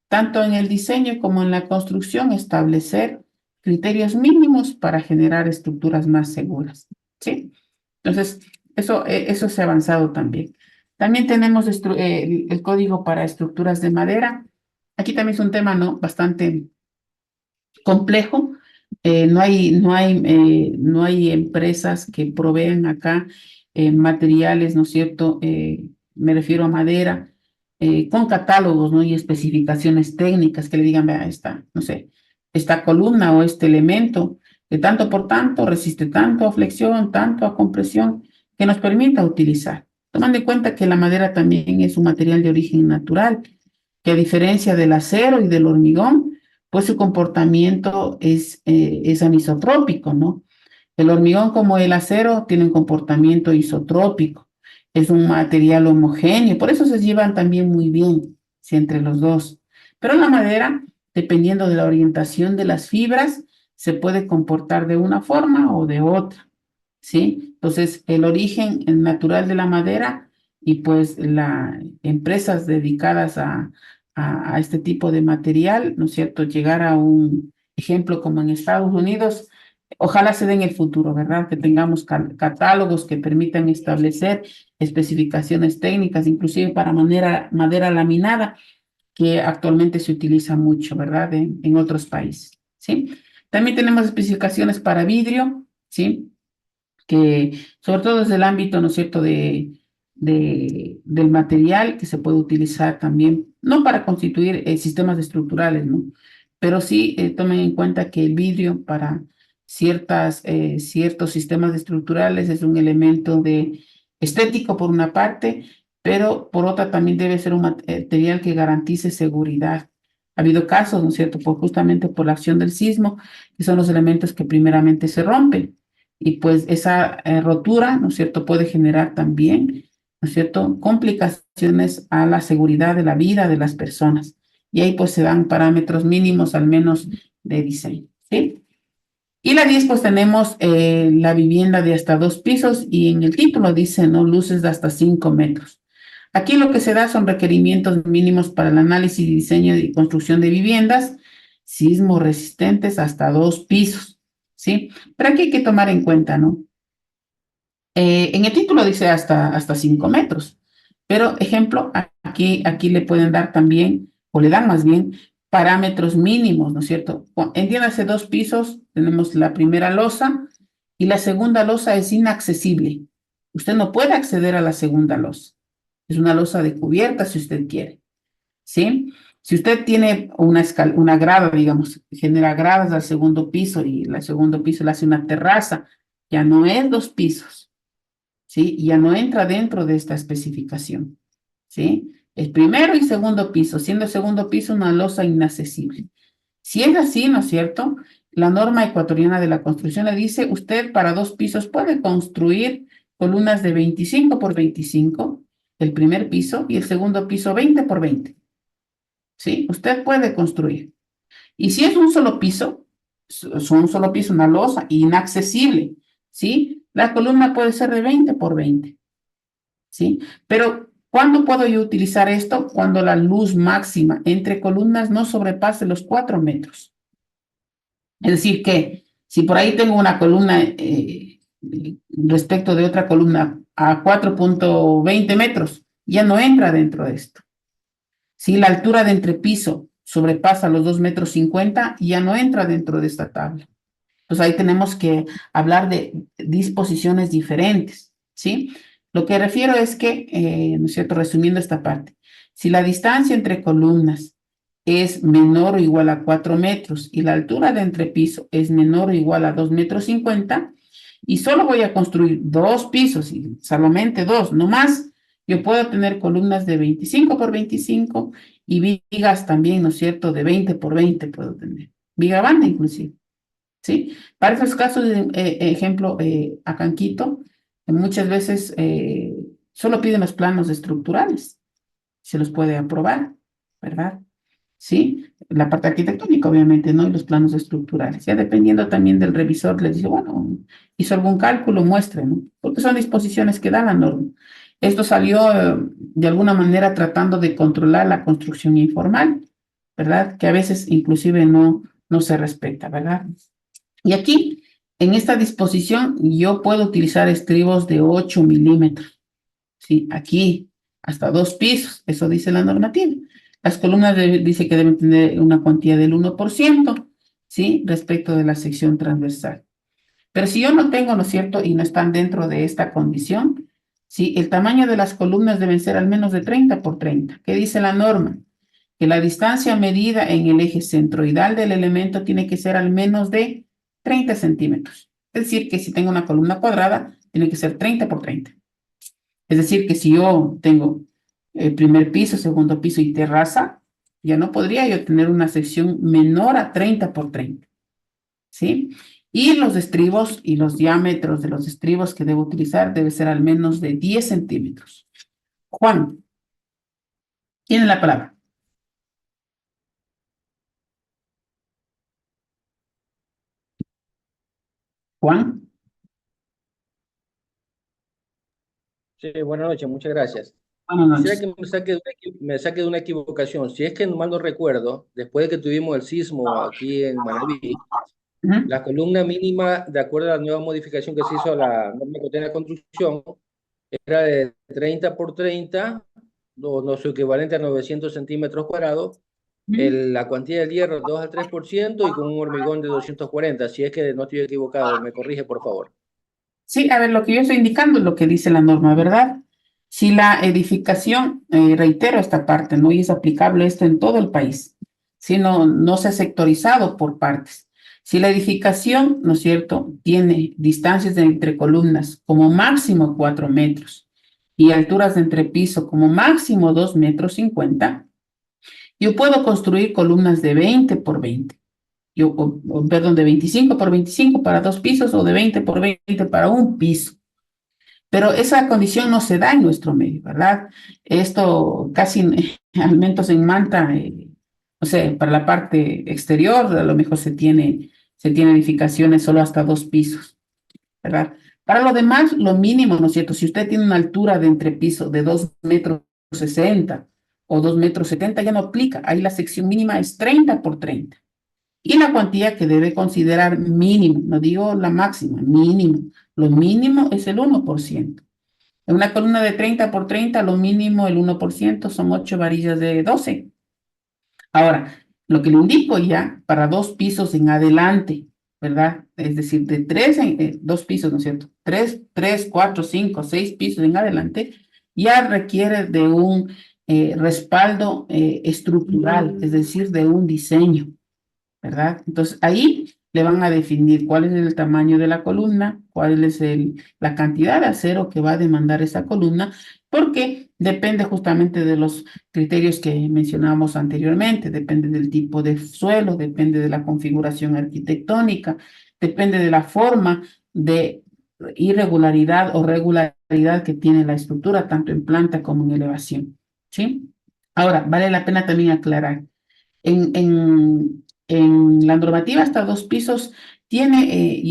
tanto en el diseño como en la construcción establecer criterios mínimos para generar estructuras más seguras, ¿sí? Entonces, eso se ha avanzado también. También tenemos el código para estructuras de madera. Aquí también es un tema, ¿no?, bastante complejo. No hay empresas que provean acá materiales, ¿no es cierto? Me refiero a madera, con catálogos, ¿no? Y especificaciones técnicas que le digan, vea, no sé, esta columna o este elemento de tanto por tanto resiste tanto a flexión, tanto a compresión, que nos permita utilizar. Tomando en cuenta que la madera también es un material de origen natural, que a diferencia del acero y del hormigón, pues su comportamiento es anisotrópico, ¿no? El hormigón como el acero tiene un comportamiento isotrópico, es un material homogéneo, por eso se llevan también muy bien, sí, entre los dos. Pero la madera, dependiendo de la orientación de las fibras, se puede comportar de una forma o de otra, ¿sí? Entonces, el origen natural de la madera y pues las empresas dedicadas a este tipo de material, ¿no es cierto? Llegar a un ejemplo como en Estados Unidos, ojalá se dé en el futuro, ¿verdad? Que tengamos catálogos que permitan establecer especificaciones técnicas, inclusive para madera laminada, que actualmente se utiliza mucho, ¿verdad? En otros países, ¿sí? También tenemos especificaciones para vidrio, ¿sí? Que sobre todo desde el ámbito, ¿no es cierto?, del material que se puede utilizar también, no para constituir sistemas estructurales, ¿no? Pero sí tomen en cuenta que el vidrio para ciertos sistemas estructurales es un elemento de estético por una parte, pero por otra también debe ser un material que garantice seguridad. Ha habido casos, ¿no es cierto?, justamente por la acción del sismo, que son los elementos que primeramente se rompen. Y pues esa rotura, ¿no es cierto?, puede generar también, ¿no es cierto?, complicaciones a la seguridad de la vida de las personas. Y ahí pues se dan parámetros mínimos al menos de diseño, ¿sí? Y la 10 pues tenemos la vivienda de hasta 2 pisos y en el título dice, ¿no?, luces de hasta 5 metros. Aquí lo que se da son requerimientos mínimos para el análisis, diseño y construcción de viviendas sismo resistentes hasta 2 pisos, ¿sí? Pero aquí hay que tomar en cuenta, ¿no? En el título dice hasta 5 metros, pero ejemplo, aquí le pueden dar también, o le dan más bien, parámetros mínimos, ¿no es cierto? Entiéndase 2 pisos, tenemos la primera losa y la segunda losa es inaccesible. Usted no puede acceder a la segunda losa. Es una losa de cubierta si usted quiere, ¿sí? Si usted tiene una grada, digamos, genera gradas al segundo piso y el segundo piso le hace una terraza, ya no es 2 pisos, ¿sí? Ya no entra dentro de esta especificación, ¿sí? El primero y segundo piso, siendo el segundo piso una losa inaccesible. Si es así, ¿no es cierto? La norma ecuatoriana de la construcción le dice, usted para 2 pisos puede construir columnas de 25 por 25, el primer piso, y el segundo piso 20 por 20, ¿sí? Usted puede construir. Y si es un solo piso, son un solo piso, una losa inaccesible, ¿sí? La columna puede ser de 20 por 20, ¿sí? Pero, ¿cuándo puedo yo utilizar esto? Cuando la luz máxima entre columnas no sobrepase los 4 metros. Es decir, que si por ahí tengo una columna respecto de otra columna a 4,20 metros, ya no entra dentro de esto. Si la altura de entrepiso sobrepasa los 2,50 metros, ya no entra dentro de esta tabla. Pues ahí tenemos que hablar de disposiciones diferentes, ¿sí? Lo que refiero es que, ¿no es cierto? Resumiendo esta parte, si la distancia entre columnas es menor o igual a 4 metros y la altura de entrepiso es menor o igual a 2,50 metros, y solo voy a construir 2 pisos y solamente 2, no más, yo puedo tener columnas de 25 por 25 y vigas también, ¿no es cierto? De 20 por 20 puedo tener, viga banda inclusive, ¿sí? Para esos casos, ejemplo, acá en Quito, muchas veces solo piden los planos estructurales, se los puede aprobar, ¿verdad? ¿Sí? La parte arquitectónica, obviamente, ¿no? Y los planos estructurales. Ya dependiendo también del revisor, les dice, bueno, hizo algún cálculo, muestre, ¿no? Porque son disposiciones que da la norma. Esto salió de alguna manera tratando de controlar la construcción informal, ¿verdad? Que a veces inclusive no se respeta, ¿verdad? Y aquí, en esta disposición, yo puedo utilizar estribos de 8 milímetros. ¿Sí? Aquí, hasta 2 pisos, eso dice la normativa. Las columnas dice que deben tener una cuantía del 1%, ¿sí? Respecto de la sección transversal. Pero si yo no tengo, ¿no es cierto? Y no están dentro de esta condición, ¿sí? El tamaño de las columnas deben ser al menos de 30 por 30. ¿Qué dice la norma? Que la distancia medida en el eje centroidal del elemento tiene que ser al menos de 30 centímetros. Es decir, que si tengo una columna cuadrada, tiene que ser 30 por 30. Es decir, que si yo tengo el primer piso, segundo piso y terraza, ya no podría yo tener una sección menor a 30 por 30, ¿sí? Y los estribos y los diámetros de los estribos que debo utilizar debe ser al menos de 10 centímetros. Juan, tiene la palabra. Juan. Sí, buenas noches, muchas gracias. Buenas Quisiera noches. que me saque de una equivocación. Si es que mal no recuerdo, después de que tuvimos el sismo aquí en Manabí, la columna mínima, de acuerdo a la nueva modificación que se hizo a la norma ecuatoriana de construcción, era de 30 por 30, no su equivalente a 900 centímetros cuadrados, la cuantía del hierro 2 al 3% y con un hormigón de 240. Si es que no estoy equivocado, me corrige, por favor. Sí, a ver, lo que yo estoy indicando es lo que dice la norma, ¿verdad? Si la edificación, reitero esta parte, ¿no? Y es aplicable esto en todo el país, si no se ha sectorizado por partes. Si la edificación, ¿no es cierto?, tiene distancias entre columnas como máximo 4 metros y alturas de entrepiso como máximo 2,50 metros, yo puedo construir columnas de 20 por 20. Perdón, de 25 por 25 para 2 pisos o de 20 por 20 para un piso. Pero esa condición no se da en nuestro medio, ¿verdad? Esto casi, al menos en Manta, o sea, para la parte exterior, a lo mejor se tiene edificaciones solo hasta 2 pisos, ¿verdad? Para lo demás, lo mínimo, ¿no es cierto? Si usted tiene una altura de entrepiso de 2,60 metros o 2,70 metros, ya no aplica. Ahí la sección mínima es 30 por 30. Y la cuantía que debe considerar mínimo, no digo la máxima, mínimo, lo mínimo es el 1%. En una columna de 30 por 30, lo mínimo el 1%, son 8 varillas de 12. Ahora, lo que le indico ya, para 2 pisos en adelante, ¿verdad? Es decir, de 2 pisos, ¿no es cierto? 3, 4, 5, 6 pisos en adelante, ya requiere de un respaldo estructural, es decir, de un diseño, ¿verdad? Entonces ahí le van a definir cuál es el tamaño de la columna, cuál es la cantidad de acero que va a demandar esa columna, porque depende justamente de los criterios que mencionábamos anteriormente, depende del tipo de suelo, depende de la configuración arquitectónica, depende de la forma de irregularidad o regularidad que tiene la estructura, tanto en planta como en elevación, ¿sí? Ahora, vale la pena también aclarar. En la normativa hasta 2 pisos tiene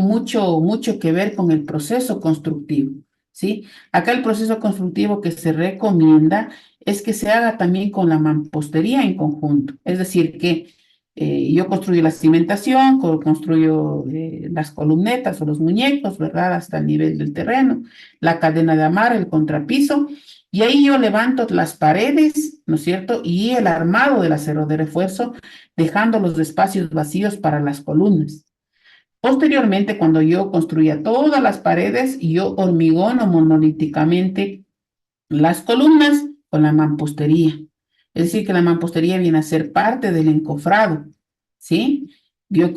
mucho que ver con el proceso constructivo, ¿sí? Acá el proceso constructivo que se recomienda es que se haga también con la mampostería en conjunto. Es decir, que yo construyo la cimentación, construyo las columnetas o los muñecos, ¿verdad? Hasta el nivel del terreno, la cadena de amarre, el contrapiso. Y ahí yo levanto las paredes, ¿no es cierto? Y el armado del acero de refuerzo, dejando los espacios vacíos para las columnas. Posteriormente, cuando yo construya todas las paredes, yo hormigono monolíticamente las columnas con la mampostería. Es decir, que la mampostería viene a ser parte del encofrado, ¿sí? Yo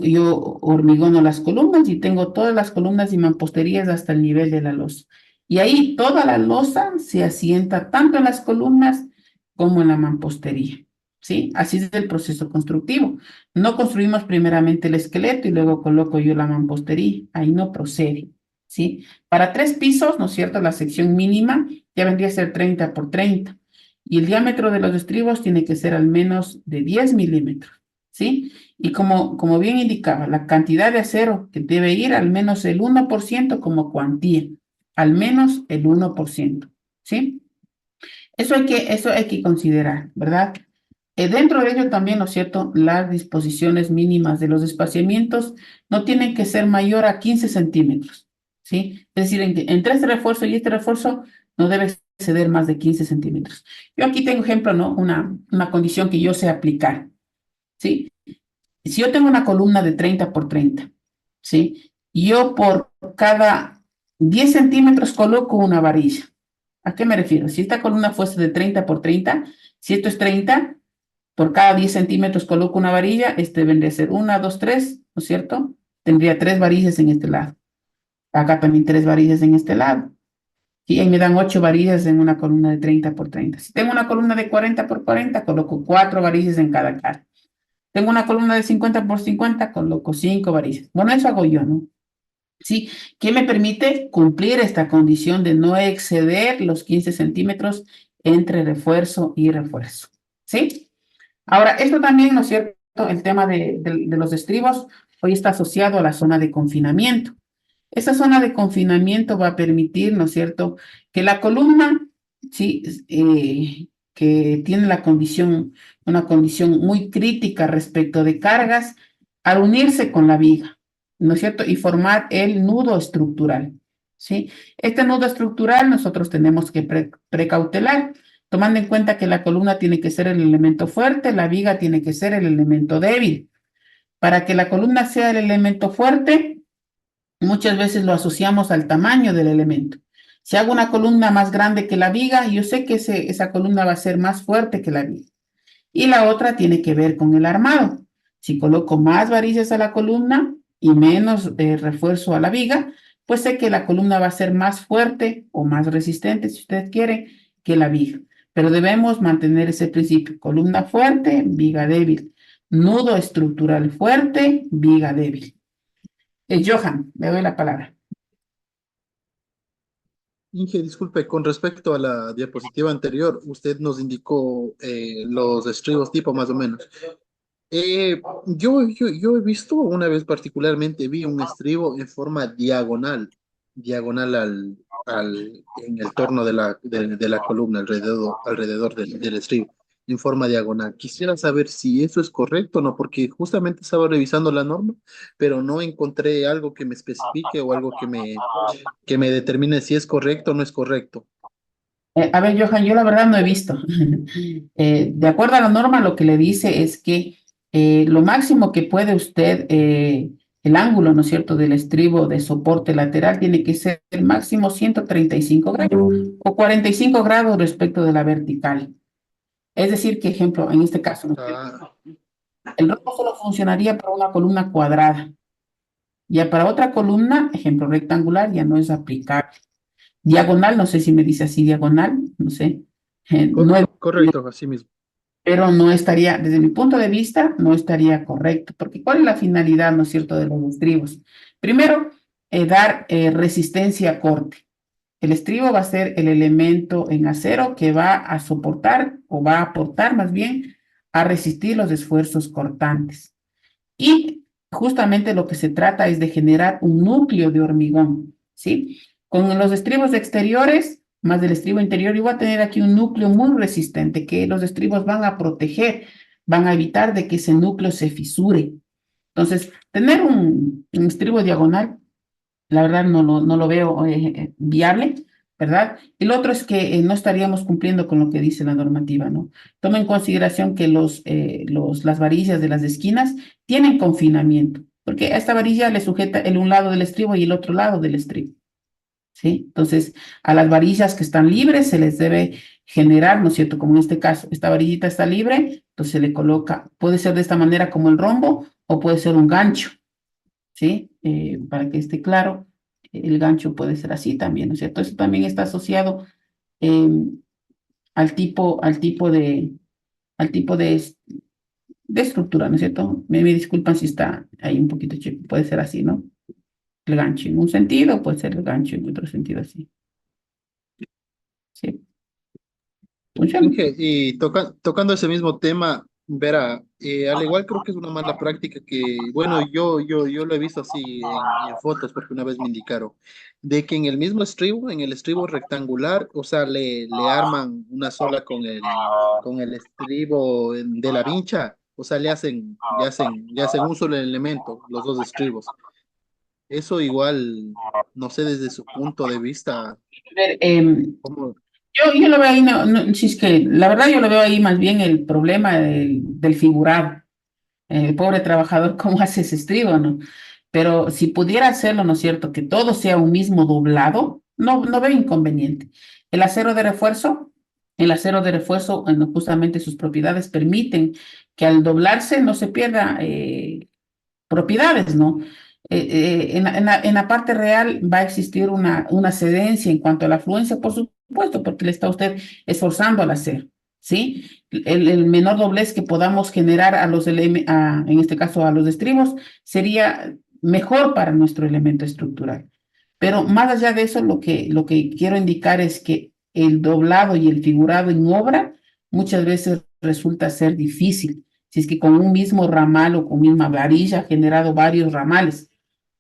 hormigono las columnas y tengo todas las columnas y mamposterías hasta el nivel de la losa. Y ahí toda la losa se asienta tanto en las columnas como en la mampostería, ¿sí? Así es el proceso constructivo. No construimos primeramente el esqueleto y luego coloco yo la mampostería. Ahí no procede, ¿sí? Para 3 pisos, ¿no es cierto? La sección mínima ya vendría a ser 30 por 30. Y el diámetro de los estribos tiene que ser al menos de 10 milímetros, ¿sí? Y como bien indicaba, la cantidad de acero que debe ir al menos el 1% como cuantía, al menos el 1%, ¿sí? Eso hay que considerar, ¿verdad? Dentro de ello también, ¿no es cierto?, las disposiciones mínimas de los espaciamientos no tienen que ser mayor a 15 centímetros, ¿sí? Es decir, entre este refuerzo y este refuerzo no debe ceder más de 15 centímetros. Yo aquí tengo ejemplo, ¿no? Una condición que yo sé aplicar, ¿sí? Si yo tengo una columna de 30 por 30, ¿sí? Yo por cada 10 centímetros coloco una varilla. ¿A qué me refiero? Si esta columna fuese de 30 por 30, si esto es 30, por cada 10 centímetros coloco una varilla, vendría a ser 1, 2, 3, ¿no es cierto? Tendría 3 varillas en este lado. Acá también 3 varillas en este lado. Y ahí me dan 8 varillas en una columna de 30 por 30. Si tengo una columna de 40 por 40, coloco 4 varillas en cada cara. Tengo una columna de 50 por 50, coloco 5 varillas. Bueno, eso hago yo, ¿no? Sí, que me permite cumplir esta condición de no exceder los 15 centímetros entre refuerzo y refuerzo. ¿Sí? Ahora, esto también, ¿no es cierto? El tema de los estribos hoy está asociado a la zona de confinamiento. Esa zona de confinamiento va a permitir, ¿no es cierto?, que la columna, sí, que tiene una condición muy crítica respecto de cargas, al unirse con la viga, ¿no es cierto?, y formar el nudo estructural, ¿sí? Este nudo estructural nosotros tenemos que precautelar, tomando en cuenta que la columna tiene que ser el elemento fuerte, la viga tiene que ser el elemento débil. Para que la columna sea el elemento fuerte, muchas veces lo asociamos al tamaño del elemento. Si hago una columna más grande que la viga, yo sé que esa columna va a ser más fuerte que la viga. Y la otra tiene que ver con el armado. Si coloco más varillas a la columna y menos refuerzo a la viga, pues sé que la columna va a ser más fuerte o más resistente, si usted quiere, que la viga. Pero debemos mantener ese principio: columna fuerte, viga débil. Nudo estructural fuerte, viga débil. Johan, le doy la palabra. Inge, disculpe, con respecto a la diapositiva anterior, usted nos indicó los estribos tipo más o menos. Yo he visto una vez particularmente, vi un estribo en forma diagonal en el torno de la columna, alrededor del estribo. en forma diagonal. Quisiera saber si eso es correcto o no, porque justamente estaba revisando la norma, pero no encontré algo que me especifique o algo que me determine si es correcto o no es correcto. A ver, Johan, yo la verdad no he visto. De acuerdo a la norma, lo que le dice es que lo máximo que puede usted, el ángulo, ¿no es cierto?, del estribo de soporte lateral tiene que ser el máximo 135 grados o 45 grados respecto de la vertical. Es decir, que ejemplo, en este caso, ¿no es cierto? Ah, El rombo solo funcionaría para una columna cuadrada. Ya para otra columna, ejemplo rectangular, ya no es aplicable. Diagonal, no sé si me dice así diagonal, no sé. No, correcto, así mismo. pero no estaría, desde mi punto de vista, no estaría correcto, porque ¿cuál es la finalidad, no es cierto, de los estribos? Primero, dar resistencia a corte. El estribo va a ser el elemento en acero que va a soportar o va a aportar más bien a resistir los esfuerzos cortantes. Y justamente lo que se trata es de generar un núcleo de hormigón, ¿sí? Con los estribos exteriores, más del estribo interior, yo voy a tener aquí un núcleo muy resistente que los estribos van a proteger, van a evitar de que ese núcleo se fisure. Entonces, tener un estribo diagonal, la verdad no lo veo viable, ¿verdad? Y lo otro es que no estaríamos cumpliendo con lo que dice la normativa, ¿no? Toma en consideración que las varillas de las esquinas tienen confinamiento, porque a esta varilla le sujeta el un lado del estribo y el otro lado del estribo, ¿sí? Entonces, a las varillas que están libres se les debe generar, ¿no es cierto? Como en este caso, esta varillita está libre, entonces se le coloca, puede ser de esta manera como el rombo o puede ser un gancho, ¿sí? Para que esté claro, el gancho puede ser así también, ¿no es cierto? Eso también está asociado eh, al tipo de estructura, ¿no es cierto? Me disculpan si está ahí un poquito chico, puede ser así, ¿no? El gancho en un sentido, puede ser el gancho en otro sentido así, ¿sí? Funciona. Inge, y tocando ese mismo tema, verá, al igual creo que es una mala práctica que, bueno, yo lo he visto así en fotos porque una vez me indicaron, de que en el mismo estribo, en el estribo rectangular, o sea, le arman una sola con el estribo de la vincha, o sea, le hacen un solo elemento, los dos estribos. Eso igual, no sé desde su punto de vista, A ver, cómo, yo lo veo ahí, si es que la verdad yo lo veo ahí más bien el problema del figurado. El pobre trabajador, ¿cómo hace ese estribo, no? Pero si pudiera hacerlo, ¿no es cierto? Que todo sea un mismo doblado, no veo inconveniente. El acero de refuerzo, el acero de refuerzo, justamente sus propiedades permiten que al doblarse no se pierda propiedades, ¿no? En la parte real va a existir una cedencia en cuanto a la afluencia, por supuesto, porque le está usted esforzando al hacer, ¿sí? El menor doblez que podamos generar en este caso a los estribos, sería mejor para nuestro elemento estructural. Pero más allá de eso, lo que quiero indicar es que el doblado y el figurado en obra muchas veces resulta ser difícil. Si es que con un mismo ramal o con misma varilla ha generado varios ramales,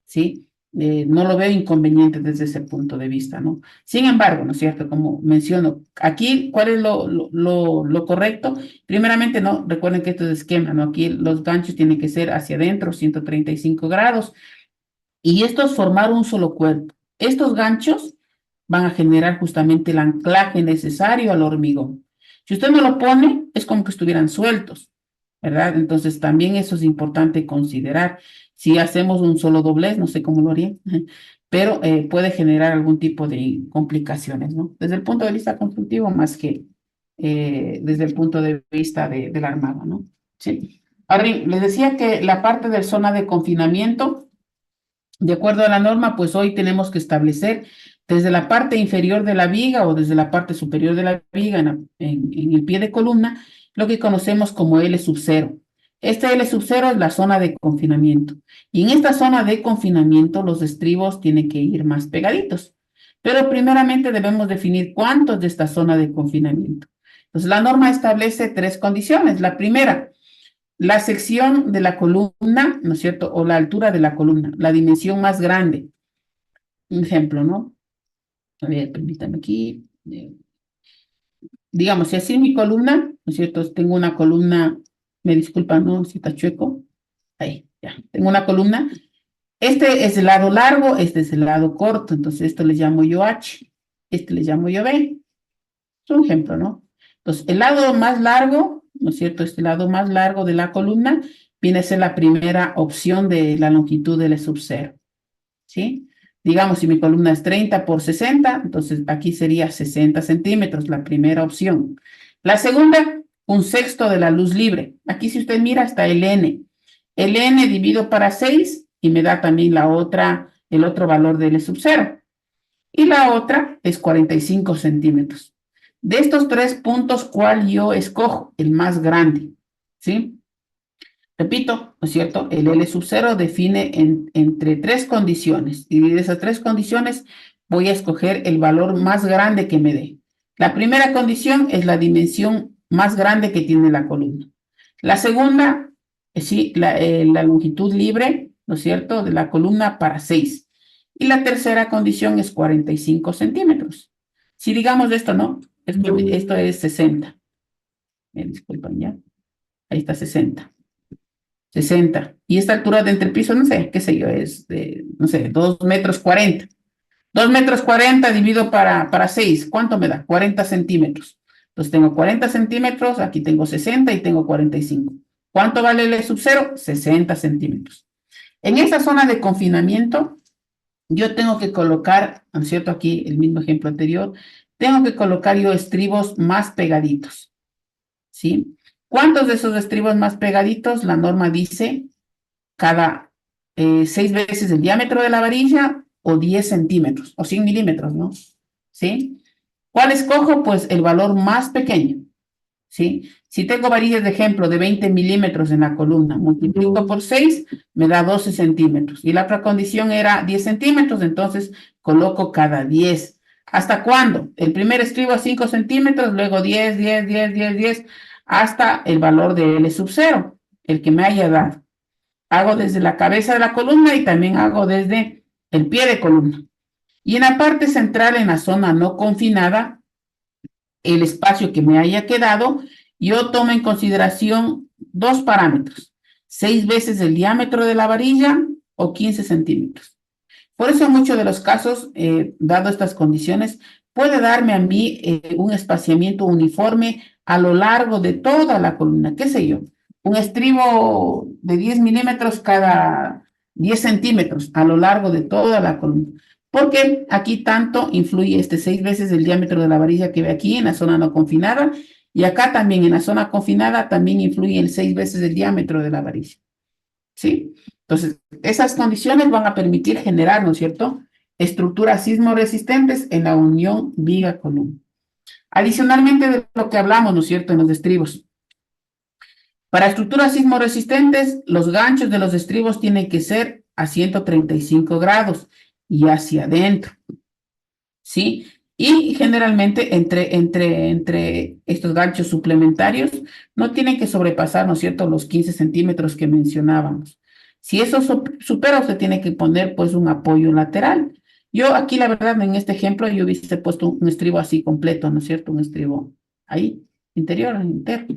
¿sí? No lo veo inconveniente desde ese punto de vista, ¿no? Sin embargo, ¿no es cierto? Como menciono, aquí, ¿cuál es lo correcto? Primeramente, no, recuerden que esto es esquema, ¿no? Aquí los ganchos tienen que ser hacia adentro, 135 grados, y esto es formar un solo cuerpo. Estos ganchos van a generar justamente el anclaje necesario al hormigón. Si usted no lo pone, es como que estuvieran sueltos, ¿verdad? Entonces también eso es importante considerar. Si hacemos un solo doblez, no sé cómo lo haría, pero puede generar algún tipo de complicaciones, ¿no? Desde el punto de vista constructivo, más que desde el punto de vista de la armada, ¿no? Sí. Ahora bien, les decía que la parte de zona de confinamiento, de acuerdo a la norma, pues hoy tenemos que establecer desde la parte inferior de la viga o desde la parte superior de la viga en el pie de columna, lo que conocemos como L sub cero. Este L sub cero es la zona de confinamiento. Y en esta zona de confinamiento los estribos tienen que ir más pegaditos. Pero primeramente debemos definir cuántos de esta zona de confinamiento. Entonces la norma establece tres condiciones. La primera, la sección de la columna, ¿no es cierto? O la altura de la columna, la dimensión más grande. Un ejemplo, ¿no? A ver, permítame aquí. Digamos, si así mi columna, ¿no es cierto? Tengo una columna, me disculpan, ¿no? Si está chueco. Ahí, ya. Tengo una columna. Este es el lado largo, este es el lado corto, entonces esto le llamo yo H, este le llamo yo B. Es un ejemplo, ¿no? Entonces, el lado más largo, ¿no es cierto? Este lado más largo de la columna viene a ser la primera opción de la longitud del sub 0, ¿sí? Digamos, si mi columna es 30 por 60, entonces aquí sería 60 centímetros, la primera opción. La segunda, un sexto de la luz libre. Aquí si usted mira está el N. El N divido para 6 y me da también el otro valor del sub 0. Y la otra es 45 centímetros. De estos tres puntos, ¿cuál yo escojo? El más grande, ¿sí? Repito, ¿no es cierto? El L sub 0 define entre tres condiciones. Y de esas tres condiciones voy a escoger el valor más grande que me dé. La primera condición es la dimensión más grande que tiene la columna. La segunda, sí, la longitud libre, ¿no es cierto?, de la columna para 6. Y la tercera condición es 45 centímetros. Si digamos esto, ¿no? Esto es 60. Me disculpan ya. Ahí está 60. 60. Y esta altura de entrepiso, no sé, qué sé yo, es de, no sé, 2 metros 40. 2 metros 40 dividido para 6. ¿Cuánto me da? 40 centímetros. Entonces tengo 40 centímetros, aquí tengo 60 y tengo 45. ¿Cuánto vale el sub 0? 60 centímetros. En esta zona de confinamiento, yo tengo que colocar, ¿no es cierto? Aquí el mismo ejemplo anterior, tengo que colocar yo estribos más pegaditos, ¿sí? ¿Cuántos de esos estribos más pegaditos? La norma dice cada 6 veces el diámetro de la varilla o 10 centímetros o 100 milímetros, ¿no? ¿Sí? ¿Cuál escojo? Pues el valor más pequeño, ¿sí? Si tengo varillas de ejemplo de 20 milímetros en la columna, multiplico por 6, me da 12 centímetros. Y la otra condición era 10 centímetros, entonces coloco cada 10. ¿Hasta cuándo? El primer estribo a 5 centímetros, luego 10, 10, 10, 10, 10, hasta el valor de L sub 0, el que me haya dado. Hago desde la cabeza de la columna y también hago desde el pie de columna. Y en la parte central, en la zona no confinada, el espacio que me haya quedado, yo tomo en consideración dos parámetros: 6 veces el diámetro de la varilla o 15 centímetros. Por eso en muchos de los casos, dado estas condiciones, puede darme a mí un espaciamiento uniforme a lo largo de toda la columna, qué sé yo, un estribo de 10 milímetros cada 10 centímetros a lo largo de toda la columna. Porque aquí tanto influye 6 veces el diámetro de la varilla que ve aquí en la zona no confinada, y acá también en la zona confinada también influye el 6 veces el diámetro de la varilla, ¿sí? Entonces, esas condiciones van a permitir generar, ¿no es cierto?, estructuras sismoresistentes en la unión viga-columna. Adicionalmente de lo que hablamos, ¿no es cierto?, en los estribos. Para estructuras sismoresistentes, los ganchos de los estribos tienen que ser a 135 grados y hacia adentro, ¿sí? Y generalmente entre estos ganchos suplementarios no tienen que sobrepasar, ¿no es cierto?, los 15 centímetros que mencionábamos. Si eso supera, usted tiene que poner pues un apoyo lateral. Yo aquí, la verdad, en este ejemplo, yo hubiese puesto un estribo así completo, ¿no es cierto? Un estribo ahí, interior, interno,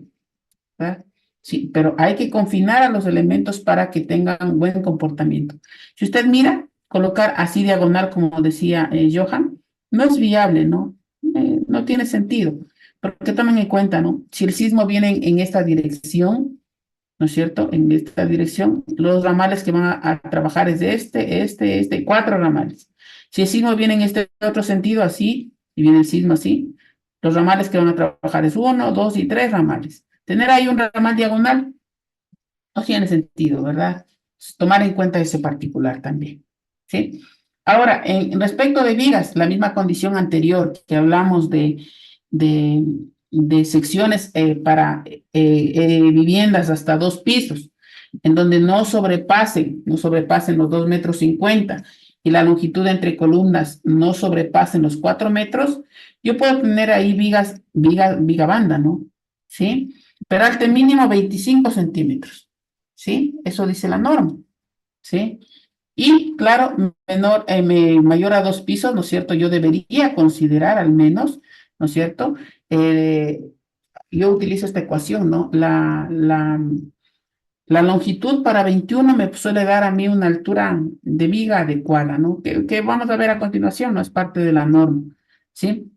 ¿verdad? Sí, pero hay que confinar a los elementos para que tengan buen comportamiento. Si usted mira, colocar así diagonal, como decía Johan, no es viable, ¿no? No tiene sentido. Porque tomen en cuenta, ¿no? Si el sismo viene en esta dirección, ¿no es cierto? En esta dirección, los ramales que van a trabajar es de este, 4 ramales. Si el sismo viene en este otro sentido, así, y viene el sismo así, los ramales que van a trabajar es 1, 2 y 3 ramales. Tener ahí un ramal diagonal no tiene sentido, ¿verdad? Tomar en cuenta ese particular también, ¿sí? Ahora, en respecto de vigas, la misma condición anterior que hablamos de secciones para viviendas hasta 2 pisos, en donde no sobrepasen los 2,50 metros y la longitud entre columnas no sobrepasen los 4 metros, yo puedo tener ahí viga banda, ¿no? ¿Sí? Peralte mínimo 25 centímetros, ¿sí? Eso dice la norma, ¿sí? Y claro, mayor a 2 pisos, ¿no es cierto? Yo debería considerar al menos, ¿no es cierto?, yo utilizo esta ecuación, ¿no? La longitud para 21 me suele dar a mí una altura de viga adecuada, ¿no? Que vamos a ver a continuación, no es parte de la norma, ¿sí?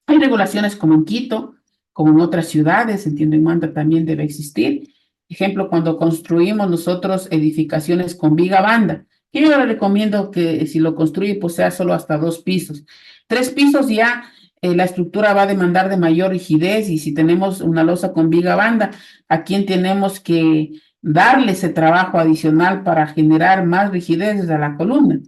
Hay regulaciones como en Quito, como en otras ciudades, entiendo en Manta también debe existir. Ejemplo, cuando construimos nosotros edificaciones con viga banda, que yo le recomiendo que si lo construye, pues sea solo hasta 2 pisos. 3 pisos ya la estructura va a demandar de mayor rigidez y si tenemos una losa con viga banda, ¿a quién tenemos que darle ese trabajo adicional para generar más rigidez a la columna?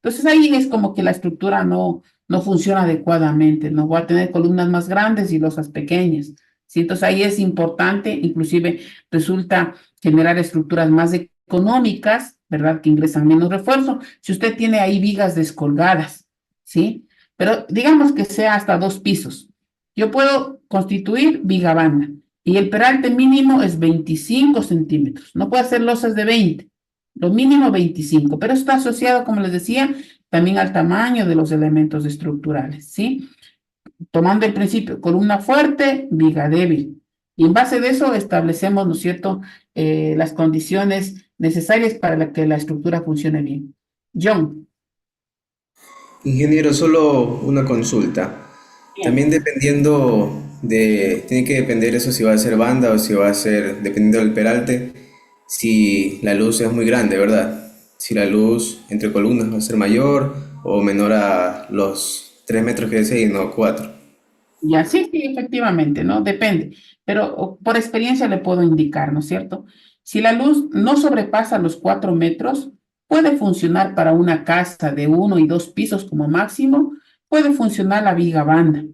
Entonces ahí es como que la estructura no funciona adecuadamente, no voy a tener columnas más grandes y losas pequeñas. ¿Sí? Entonces ahí es importante, inclusive resulta generar estructuras más económicas, ¿verdad? Que ingresan menos refuerzo. Si usted tiene ahí vigas descolgadas, ¿sí? Pero digamos que sea hasta 2 pisos. Yo puedo constituir viga banda y el peralte mínimo es 25 centímetros. No puedo hacer losas de 20, lo mínimo 25, pero está asociado, como les decía, también al tamaño de los elementos estructurales, ¿sí? Tomando el principio, columna fuerte, viga débil. Y en base de eso establecemos, ¿no es cierto?, las condiciones necesarias para que la estructura funcione bien. John. Ingeniero, solo una consulta. Bien. También tiene que depender eso si va a ser banda o si va a ser, dependiendo del peralte, si la luz es muy grande, ¿verdad? Si la luz entre columnas va a ser mayor o menor a los 3 metros que desea y no 4. Ya, sí, sí, efectivamente, ¿no? Depende. Pero por experiencia le puedo indicar, ¿no es cierto? Si la luz no sobrepasa los 4 metros, puede funcionar para una casa de 1 y 2 pisos como máximo, puede funcionar la viga banda,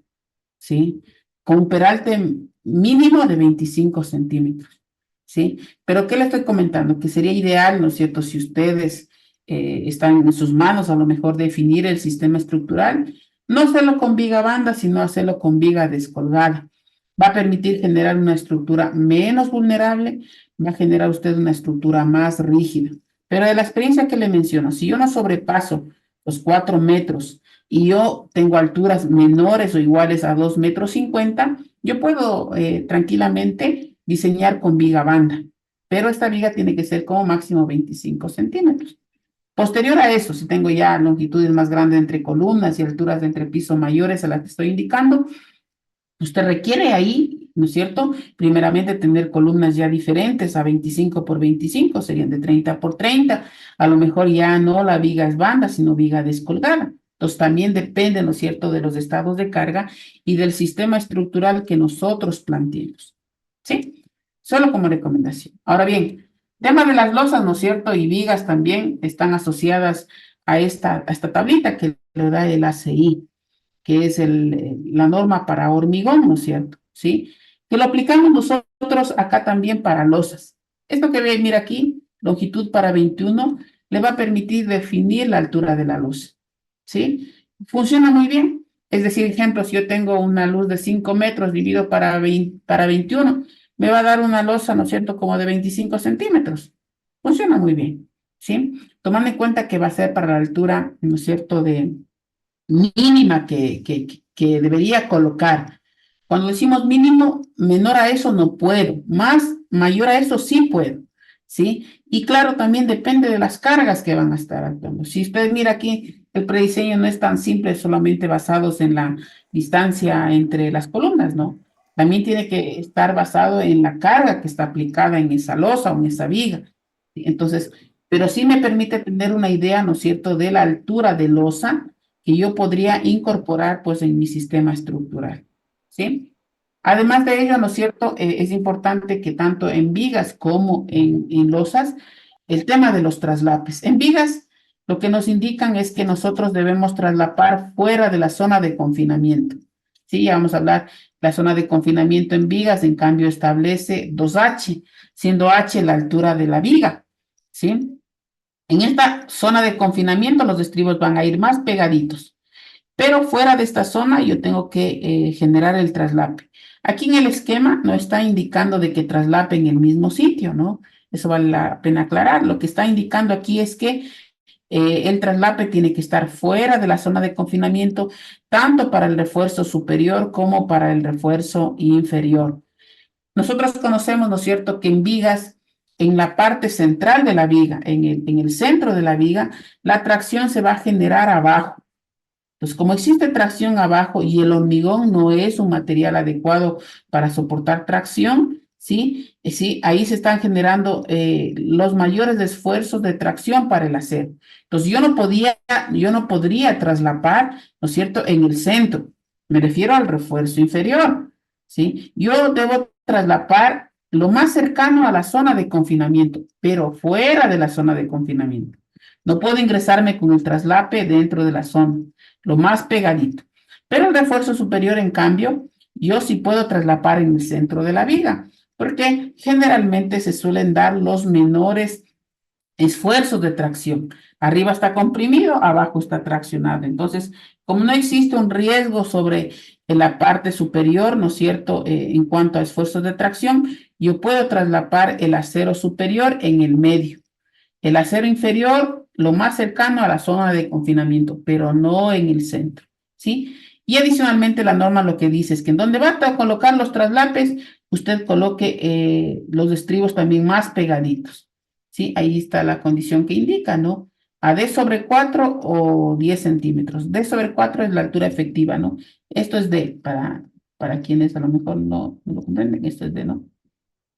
¿sí? Con un peralte mínimo de 25 centímetros, ¿sí? Pero ¿qué le estoy comentando? Que sería ideal, ¿no es cierto? Si ustedes están en sus manos, a lo mejor definir el sistema estructural, no hacerlo con viga banda, sino hacerlo con viga descolgada. Va a permitir generar una estructura menos vulnerable, va a generar usted una estructura más rígida. Pero de la experiencia que le menciono, si yo no sobrepaso los 4 metros y yo tengo alturas menores o iguales a 2,50 metros, yo puedo tranquilamente diseñar con viga banda, pero esta viga tiene que ser como máximo 25 centímetros. Posterior a eso, si tengo ya longitudes más grandes entre columnas y alturas de entre piso mayores a las que estoy indicando, usted requiere ahí, ¿no es cierto? Primeramente tener columnas ya diferentes a 25 por 25, serían de 30 por 30. A lo mejor ya no la viga es banda, sino viga descolgada. Entonces también depende, ¿no es cierto?, de los estados de carga y del sistema estructural que nosotros planteemos. ¿Sí? Solo como recomendación. Ahora bien, tema de las losas, ¿no es cierto? Y vigas también están asociadas a esta tablita que le da el ACI, que es la norma para hormigón, ¿no es cierto? ¿Sí? Que lo aplicamos nosotros acá también para losas. Esto que ve, mira aquí, longitud para 21, le va a permitir definir la altura de la losa, ¿sí? Funciona muy bien. Es decir, ejemplo, si yo tengo una luz de 5 metros dividido para 21, me va a dar una losa, ¿no es cierto?, como de 25 centímetros. Funciona muy bien, ¿sí? Tomando en cuenta que va a ser para la altura, ¿no es cierto?, de mínima que debería colocar. Cuando decimos mínimo, menor a eso no puedo, mayor a eso sí puedo, ¿sí? Y claro, también depende de las cargas que van a estar actuando. Si usted mira aquí, el prediseño no es tan simple, solamente basados en la distancia entre las columnas, ¿no? También tiene que estar basado en la carga que está aplicada en esa losa o en esa viga. Entonces, pero sí me permite tener una idea, ¿no es cierto?, de la altura de losa que yo podría incorporar pues en mi sistema estructural, ¿sí? Además de ello, ¿no es cierto?, es importante que tanto en vigas como en losas, el tema de los traslapes. En vigas, lo que nos indican es que nosotros debemos traslapar fuera de la zona de confinamiento, ¿sí? Ya vamos a hablar, la zona de confinamiento en vigas, en cambio, establece 2H, siendo H la altura de la viga, ¿sí? En esta zona de confinamiento los estribos van a ir más pegaditos, pero fuera de esta zona yo tengo que generar el traslape. Aquí en el esquema no está indicando de que traslape en el mismo sitio, ¿no? Eso vale la pena aclarar. Lo que está indicando aquí es que el traslape tiene que estar fuera de la zona de confinamiento, tanto para el refuerzo superior como para el refuerzo inferior. Nosotros conocemos, ¿no es cierto?, que en vigas, en la parte central de la viga, en el centro de la viga, la tracción se va a generar abajo. Entonces, como existe tracción abajo y el hormigón no es un material adecuado para soportar tracción, ¿sí? Sí, ahí se están generando los mayores esfuerzos de tracción para el acero. Entonces, yo no podría traslapar, ¿no es cierto?, en el centro. Me refiero al refuerzo inferior, ¿sí? Yo debo traslapar lo más cercano a la zona de confinamiento, pero fuera de la zona de confinamiento. No puedo ingresarme con el traslape dentro de la zona, lo más pegadito. Pero el refuerzo superior, en cambio, yo sí puedo traslapar en el centro de la viga, porque generalmente se suelen dar los menores esfuerzos de tracción. Arriba está comprimido, abajo está traccionado. Entonces, como no existe un riesgo sobre la parte superior, ¿no es cierto?, en cuanto a esfuerzos de tracción, yo puedo traslapar el acero superior en el medio. El acero inferior, lo más cercano a la zona de confinamiento, pero no en el centro, ¿sí? Y adicionalmente la norma lo que dice es que en donde va a colocar los traslapes, usted coloque los estribos también más pegaditos, ¿sí? Ahí está la condición que indica, ¿no? A D sobre 4 o 10 centímetros. D sobre 4 es la altura efectiva, ¿no? Esto es D, para quienes a lo mejor no lo comprenden, esto es D, ¿no?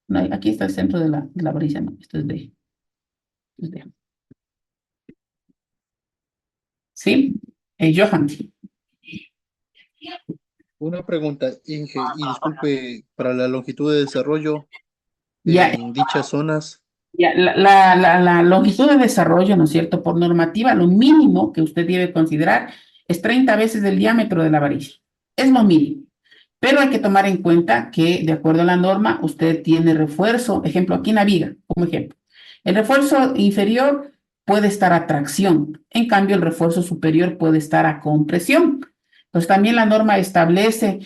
No, aquí está el centro de la varilla, ¿no? Esto es D. ¿Sí? Johan. Una pregunta, Inge, y disculpe, para la longitud de desarrollo Ya, en dichas zonas, ya la longitud de desarrollo, ¿no es cierto? Por normativa, lo mínimo que usted debe considerar es 30 veces el diámetro de la varilla. Es lo mínimo. Pero hay que tomar en cuenta que, de acuerdo a la norma, usted tiene refuerzo, ejemplo, aquí en la viga, como ejemplo. El refuerzo inferior puede estar a tracción, en cambio el refuerzo superior puede estar a compresión. Entonces también la norma establece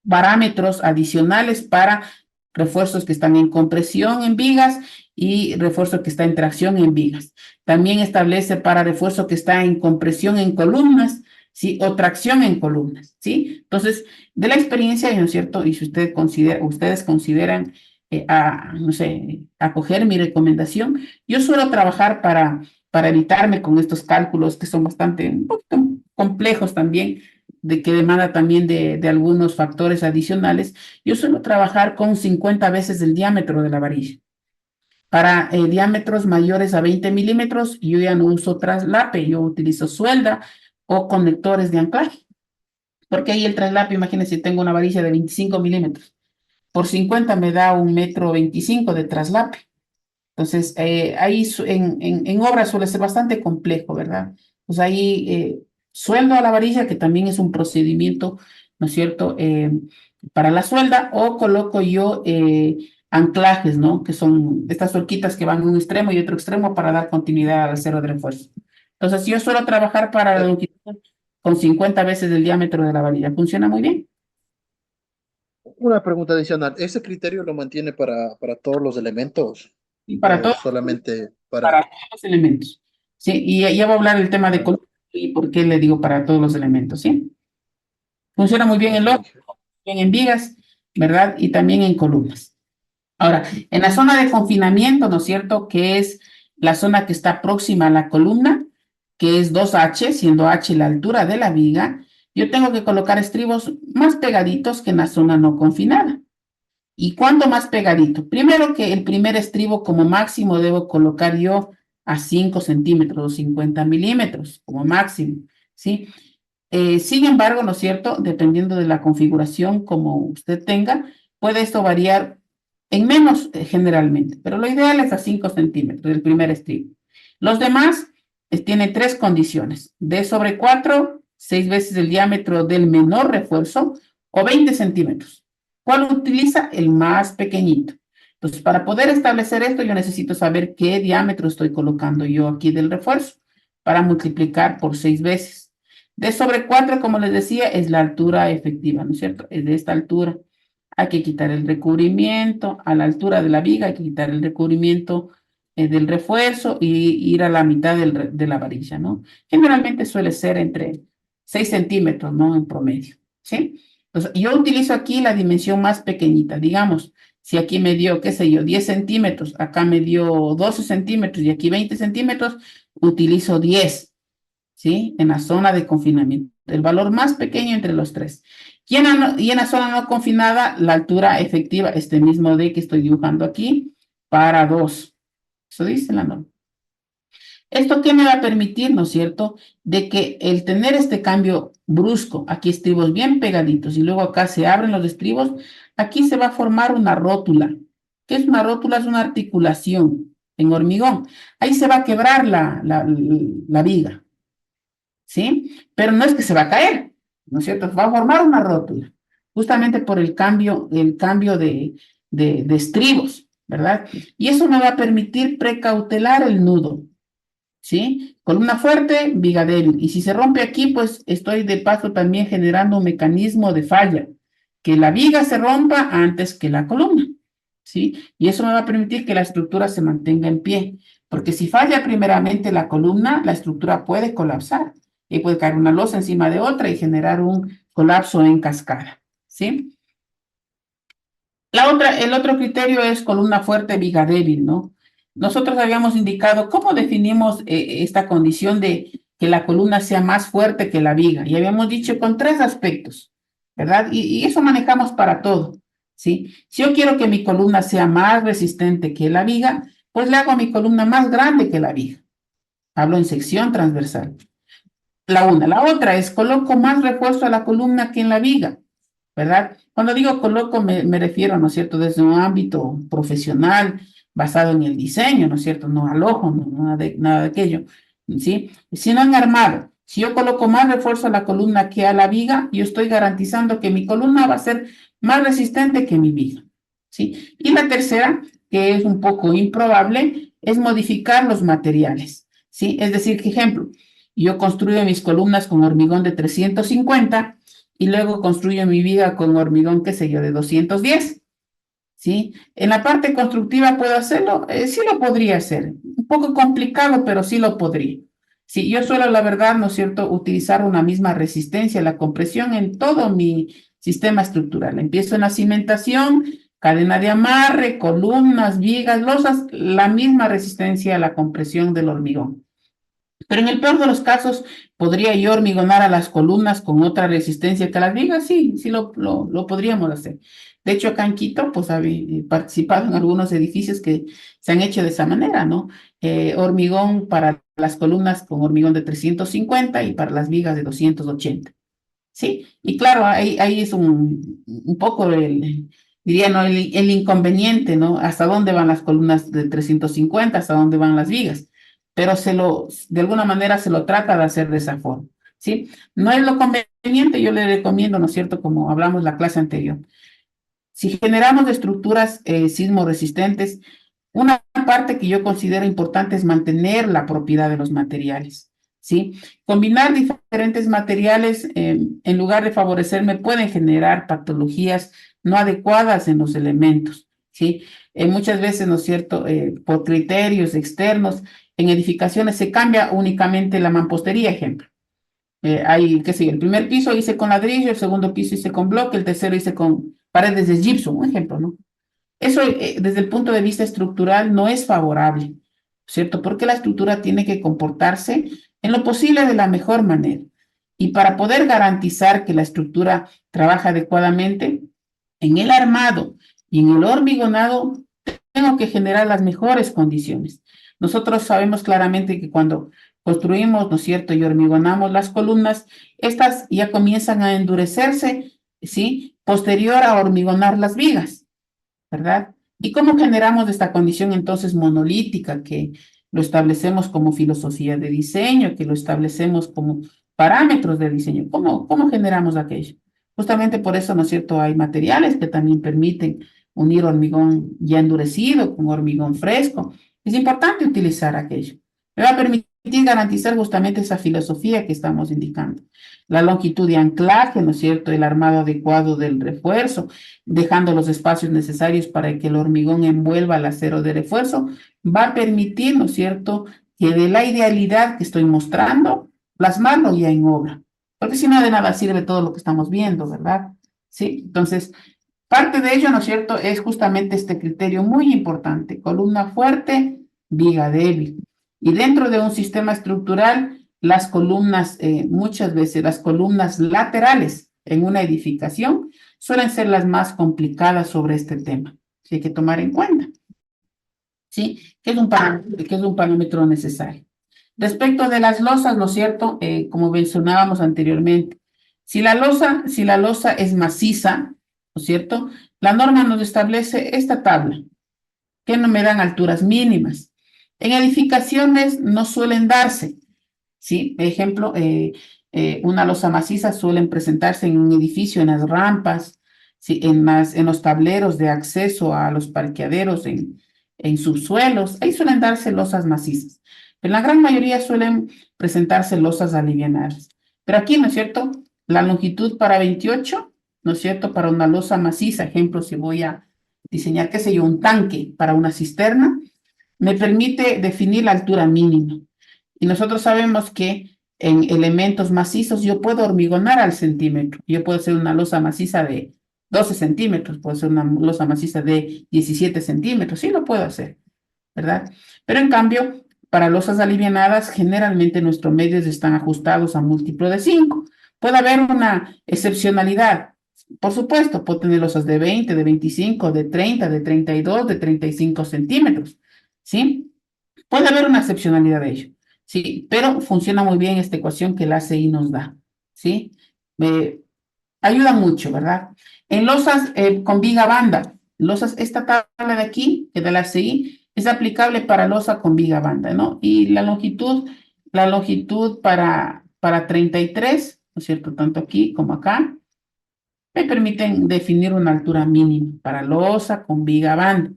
parámetros adicionales para refuerzos que están en compresión en vigas y refuerzo que está en tracción en vigas. También establece para refuerzo que está en compresión en columnas, ¿sí? O tracción en columnas, ¿sí? Entonces, de la experiencia, ¿no es cierto? Y si ustedes consideran, no sé, acoger mi recomendación, yo suelo trabajar para evitarme con estos cálculos que son bastante, un poquito complejos también, de que demanda también de algunos factores adicionales. Yo suelo trabajar con 50 veces el diámetro de la varilla. Para diámetros mayores a 20 milímetros, yo ya no uso traslape, yo utilizo suelda o conectores de anclaje. Porque ahí el traslape, imagínense, tengo una varilla de 25 milímetros. Por 50 me da 1,25 m de traslape. Entonces, ahí en obra suele ser bastante complejo, ¿verdad? Pues ahí sueldo a la varilla, que también es un procedimiento, ¿no es cierto?, para la suelda, o coloco yo anclajes, ¿no? Que son estas horquitas que van de un extremo y otro extremo para dar continuidad al acero de refuerzo. Entonces, yo suelo trabajar para la longitud con 50 veces el diámetro de la varilla. ¿Funciona muy bien? una pregunta adicional, ¿ese criterio lo mantiene para todos los elementos Y para o todo. solamente Para para... todos los elementos. Sí, y ya voy a hablar del tema de columna y por qué le digo para todos los elementos, ¿sí? Funciona muy bien en Ok, lodo, Inge. bien en vigas, ¿verdad? Y también en columnas. Ahora, en la zona de confinamiento, ¿no es cierto? Que es la zona que está próxima a la columna, que es 2H, siendo H la altura de la viga, yo tengo que colocar estribos más pegaditos que en la zona no confinada. ¿Y cuánto más pegadito? Primero que el primer estribo como máximo debo colocar yo a 5 centímetros o 50 milímetros como máximo, ¿sí? Sin embargo, ¿no es cierto? Dependiendo de la configuración como usted tenga, puede esto variar en menos generalmente, pero lo ideal es a 5 centímetros del primer estribo. Los demás tienen tres condiciones: D sobre 4, 6 veces el diámetro del menor refuerzo, o 20 centímetros. ¿Cuál utiliza? El más pequeñito. Entonces, para poder establecer esto, yo necesito saber qué diámetro estoy colocando yo aquí del refuerzo para multiplicar por 6 veces. D sobre 4, como les decía, es la altura efectiva, ¿no es cierto? Es de esta altura. Hay que quitar el recubrimiento, a la altura de la viga hay que quitar el recubrimiento del refuerzo y ir a la mitad de la varilla, ¿no? Generalmente suele ser entre 6 centímetros, ¿no? En promedio, ¿sí? Entonces, yo utilizo aquí la dimensión más pequeñita, digamos, si aquí me dio, qué sé yo, 10 centímetros, acá me dio 12 centímetros y aquí 20 centímetros, utilizo 10, ¿sí? En la zona de confinamiento, el valor más pequeño entre los tres. Y en la zona no confinada, la altura efectiva, este mismo D que estoy dibujando aquí, para 2. Eso dice la norma. ¿Esto qué me va a permitir, no es cierto? De que el tener este cambio brusco, aquí estribos bien pegaditos y luego acá se abren los estribos, aquí se va a formar una rótula. ¿Qué es una rótula? Es una articulación en hormigón. Ahí se va a quebrar la viga, ¿sí? Pero no es que se va a caer, ¿no es cierto? Va a formar una rótula, justamente por el cambio de estribos, ¿verdad? Y eso me va a permitir precautelar el nudo, ¿sí? Columna fuerte, viga débil. Y si se rompe aquí, pues estoy de paso también generando un mecanismo de falla, que la viga se rompa antes que la columna, ¿sí? Y eso me va a permitir que la estructura se mantenga en pie, porque si falla primeramente la columna, la estructura puede colapsar y puede caer una losa encima de otra y generar un colapso en cascada, ¿sí? El otro criterio es columna fuerte, viga débil, ¿no? Nosotros habíamos indicado cómo definimos esta condición de que la columna sea más fuerte que la viga, y habíamos dicho con 3 aspectos, ¿verdad? Y eso manejamos para todo, ¿sí? Si yo quiero que mi columna sea más resistente que la viga, pues le hago mi columna más grande que la viga. Hablo en sección transversal. La otra es coloco más refuerzo a la columna que en la viga, ¿verdad? Cuando digo coloco me refiero, ¿no es cierto?, desde un ámbito profesional basado en el diseño, ¿no es cierto?, no al ojo, no, nada de aquello, ¿sí? Sino en armado. Si yo coloco más refuerzo a la columna que a la viga, yo estoy garantizando que mi columna va a ser más resistente que mi viga, ¿sí? Y la tercera, que es un poco improbable, es modificar los materiales, ¿sí? Es decir, que ejemplo, yo construyo mis columnas con hormigón de 350 y luego construyo mi viga con hormigón, qué sé yo, de 210, ¿sí? En la parte constructiva puedo hacerlo, sí lo podría hacer, un poco complicado, pero sí lo podría. Sí, yo suelo, la verdad, ¿no es cierto?, utilizar una misma resistencia a la compresión en todo mi sistema estructural. Empiezo en la cimentación, cadena de amarre, columnas, vigas, losas, la misma resistencia a la compresión del hormigón. Pero en el peor de los casos, ¿podría yo hormigonar a las columnas con otra resistencia que las vigas? Sí, sí lo podríamos hacer. De hecho, acá en Quito, pues he participado en algunos edificios que se han hecho de esa manera, ¿no? Hormigón para las columnas con hormigón de 350 y para las vigas de 280. ¿Sí? Y claro, ahí es un poco diría, ¿no?, el inconveniente, ¿no? ¿Hasta dónde van las columnas de 350? ¿Hasta dónde van las vigas? Pero de alguna manera se lo trata de hacer de esa forma, ¿sí? No es lo conveniente, yo le recomiendo, ¿no es cierto?, como hablamos la clase anterior. Si generamos estructuras sismo resistentes, una parte que yo considero importante es mantener la propiedad de los materiales, ¿sí? Combinar diferentes materiales en lugar de favorecerme pueden generar patologías no adecuadas en los elementos, ¿sí? Muchas veces, ¿no es cierto?, por criterios externos, en edificaciones se cambia únicamente la mampostería, ejemplo. Hay, qué sé yo, el primer piso hice con ladrillo, el segundo piso hice con bloque, el tercero hice con paredes de gypsum, un ejemplo, ¿no? Eso, desde el punto de vista estructural, no es favorable, ¿cierto? Porque la estructura tiene que comportarse en lo posible de la mejor manera. Y para poder garantizar que la estructura trabaja adecuadamente, en el armado y en el hormigonado, tengo que generar las mejores condiciones. Nosotros sabemos claramente que cuando construimos, ¿no es cierto?, y hormigonamos las columnas, estas ya comienzan a endurecerse, ¿sí?, posterior a hormigonar las vigas, ¿verdad? ¿Y cómo generamos esta condición entonces monolítica, que lo establecemos como filosofía de diseño, que lo establecemos como parámetros de diseño? ¿Cómo generamos aquello? Justamente por eso, ¿no es cierto?, hay materiales que también permiten unir hormigón ya endurecido con hormigón fresco. Es importante utilizar aquello. Me va a permitir garantizar justamente esa filosofía que estamos indicando. La longitud de anclaje, ¿no es cierto?, el armado adecuado del refuerzo, dejando los espacios necesarios para que el hormigón envuelva el acero de refuerzo, va a permitir, ¿no es cierto?, que de la idealidad que estoy mostrando, plasmarlo ya en obra. Porque si no, de nada sirve todo lo que estamos viendo, ¿verdad? ¿sí? Entonces, parte de ello, ¿no es cierto?, es justamente este criterio muy importante, columna fuerte, viga débil. Y dentro de un sistema estructural, las columnas, muchas veces las columnas laterales en una edificación suelen ser las más complicadas sobre este tema. Sí, hay que tomar en cuenta, ¿sí? Que es un parámetro necesario. Respecto de las losas, ¿no es cierto?, como mencionábamos anteriormente, si la losa es maciza, ¿no es cierto?, la norma nos establece esta tabla, que no me dan alturas mínimas. En edificaciones no suelen darse, ¿sí? Por ejemplo, una losa maciza suelen presentarse en un edificio, en las rampas, ¿sí? En los tableros de acceso a los parqueaderos, en subsuelos, ahí suelen darse losas macizas. En la gran mayoría suelen presentarse losas alivianadas. Pero aquí, ¿no es cierto?, la longitud para 28, ¿no es cierto?, para una losa maciza, ejemplo, si voy a diseñar, qué sé yo, un tanque para una cisterna, me permite definir la altura mínima. Y nosotros sabemos que en elementos macizos yo puedo hormigonar al centímetro. Yo puedo hacer una losa maciza de 12 centímetros, puedo hacer una losa maciza de 17 centímetros, sí lo puedo hacer, ¿verdad? Pero en cambio, para losas alivianadas, generalmente nuestros medios están ajustados a múltiplo de 5. Puede haber una excepcionalidad. Por supuesto, puedo tener losas de 20, de 25, de 30, de 32, de 35 centímetros, ¿sí? Puede haber una excepcionalidad de ello, ¿sí? Pero funciona muy bien esta ecuación que la ACI nos da, ¿sí? Ayuda mucho, ¿verdad? En losas con viga banda, esta tabla de aquí, que de la ACI, es aplicable para losa con viga banda, ¿no? Y la longitud para 33, ¿no es cierto?, tanto aquí como acá, me permiten definir una altura mínima para losa con viga banda,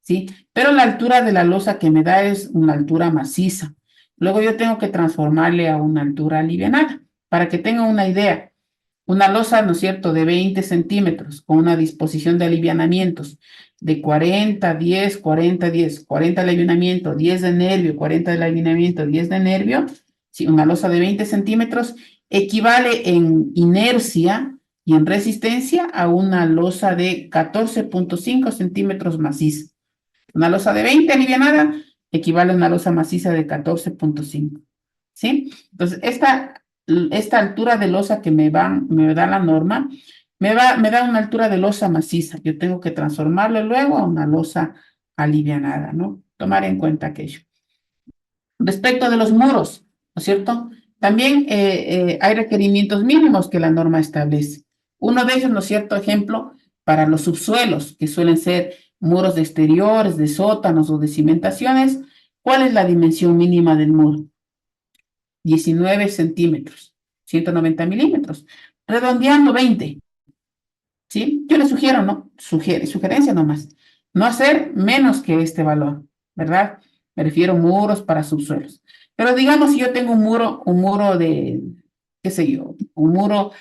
¿sí? Pero la altura de la losa que me da es una altura maciza. Luego yo tengo que transformarle a una altura alivianada. Para que tengan una idea, una losa, ¿no es cierto?, de 20 centímetros con una disposición de alivianamientos de 40, 10, 40, 10, 40 de alivianamiento, 10 de nervio, 40 de alivianamiento, 10 de nervio, ¿sí? Una losa de 20 centímetros equivale en inercia y en resistencia a una losa de 14.5 centímetros maciza. Una losa de 20 alivianada equivale a una losa maciza de 14.5, ¿sí? Entonces, esta altura de losa que me da la norma, me da una altura de losa maciza. Yo tengo que transformarlo luego a una losa alivianada, ¿no? Tomar en cuenta aquello. Respecto de los muros, ¿no es cierto?, también hay requerimientos mínimos que la norma establece. Uno de ellos, ¿no es cierto?, ejemplo, para los subsuelos, que suelen ser muros de exteriores, de sótanos o de cimentaciones. ¿Cuál es la dimensión mínima del muro? 19 centímetros, 190 milímetros, redondeando 20, ¿sí? Yo le sugiero, ¿no? Sugerencia nomás, no hacer menos que este valor, ¿verdad? Me refiero a muros para subsuelos. Pero digamos, si yo tengo un muro de, qué sé yo, un muro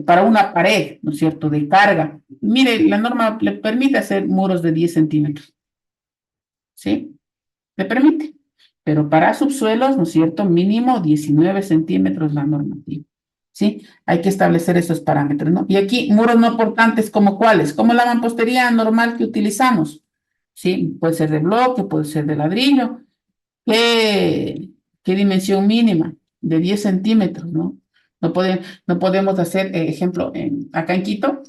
para una pared, ¿no es cierto?, de carga. Mire, la norma le permite hacer muros de 10 centímetros, ¿sí? Le permite. Pero para subsuelos, ¿no es cierto?, mínimo 19 centímetros la normativa, ¿sí? Hay que establecer esos parámetros, ¿no? Y aquí, muros no portantes, ¿como cuáles? Como la mampostería normal que utilizamos, ¿sí? Puede ser de bloque, puede ser de ladrillo. ¿Qué dimensión mínima? De 10 centímetros, ¿no? No podemos hacer, ejemplo, acá en Quito,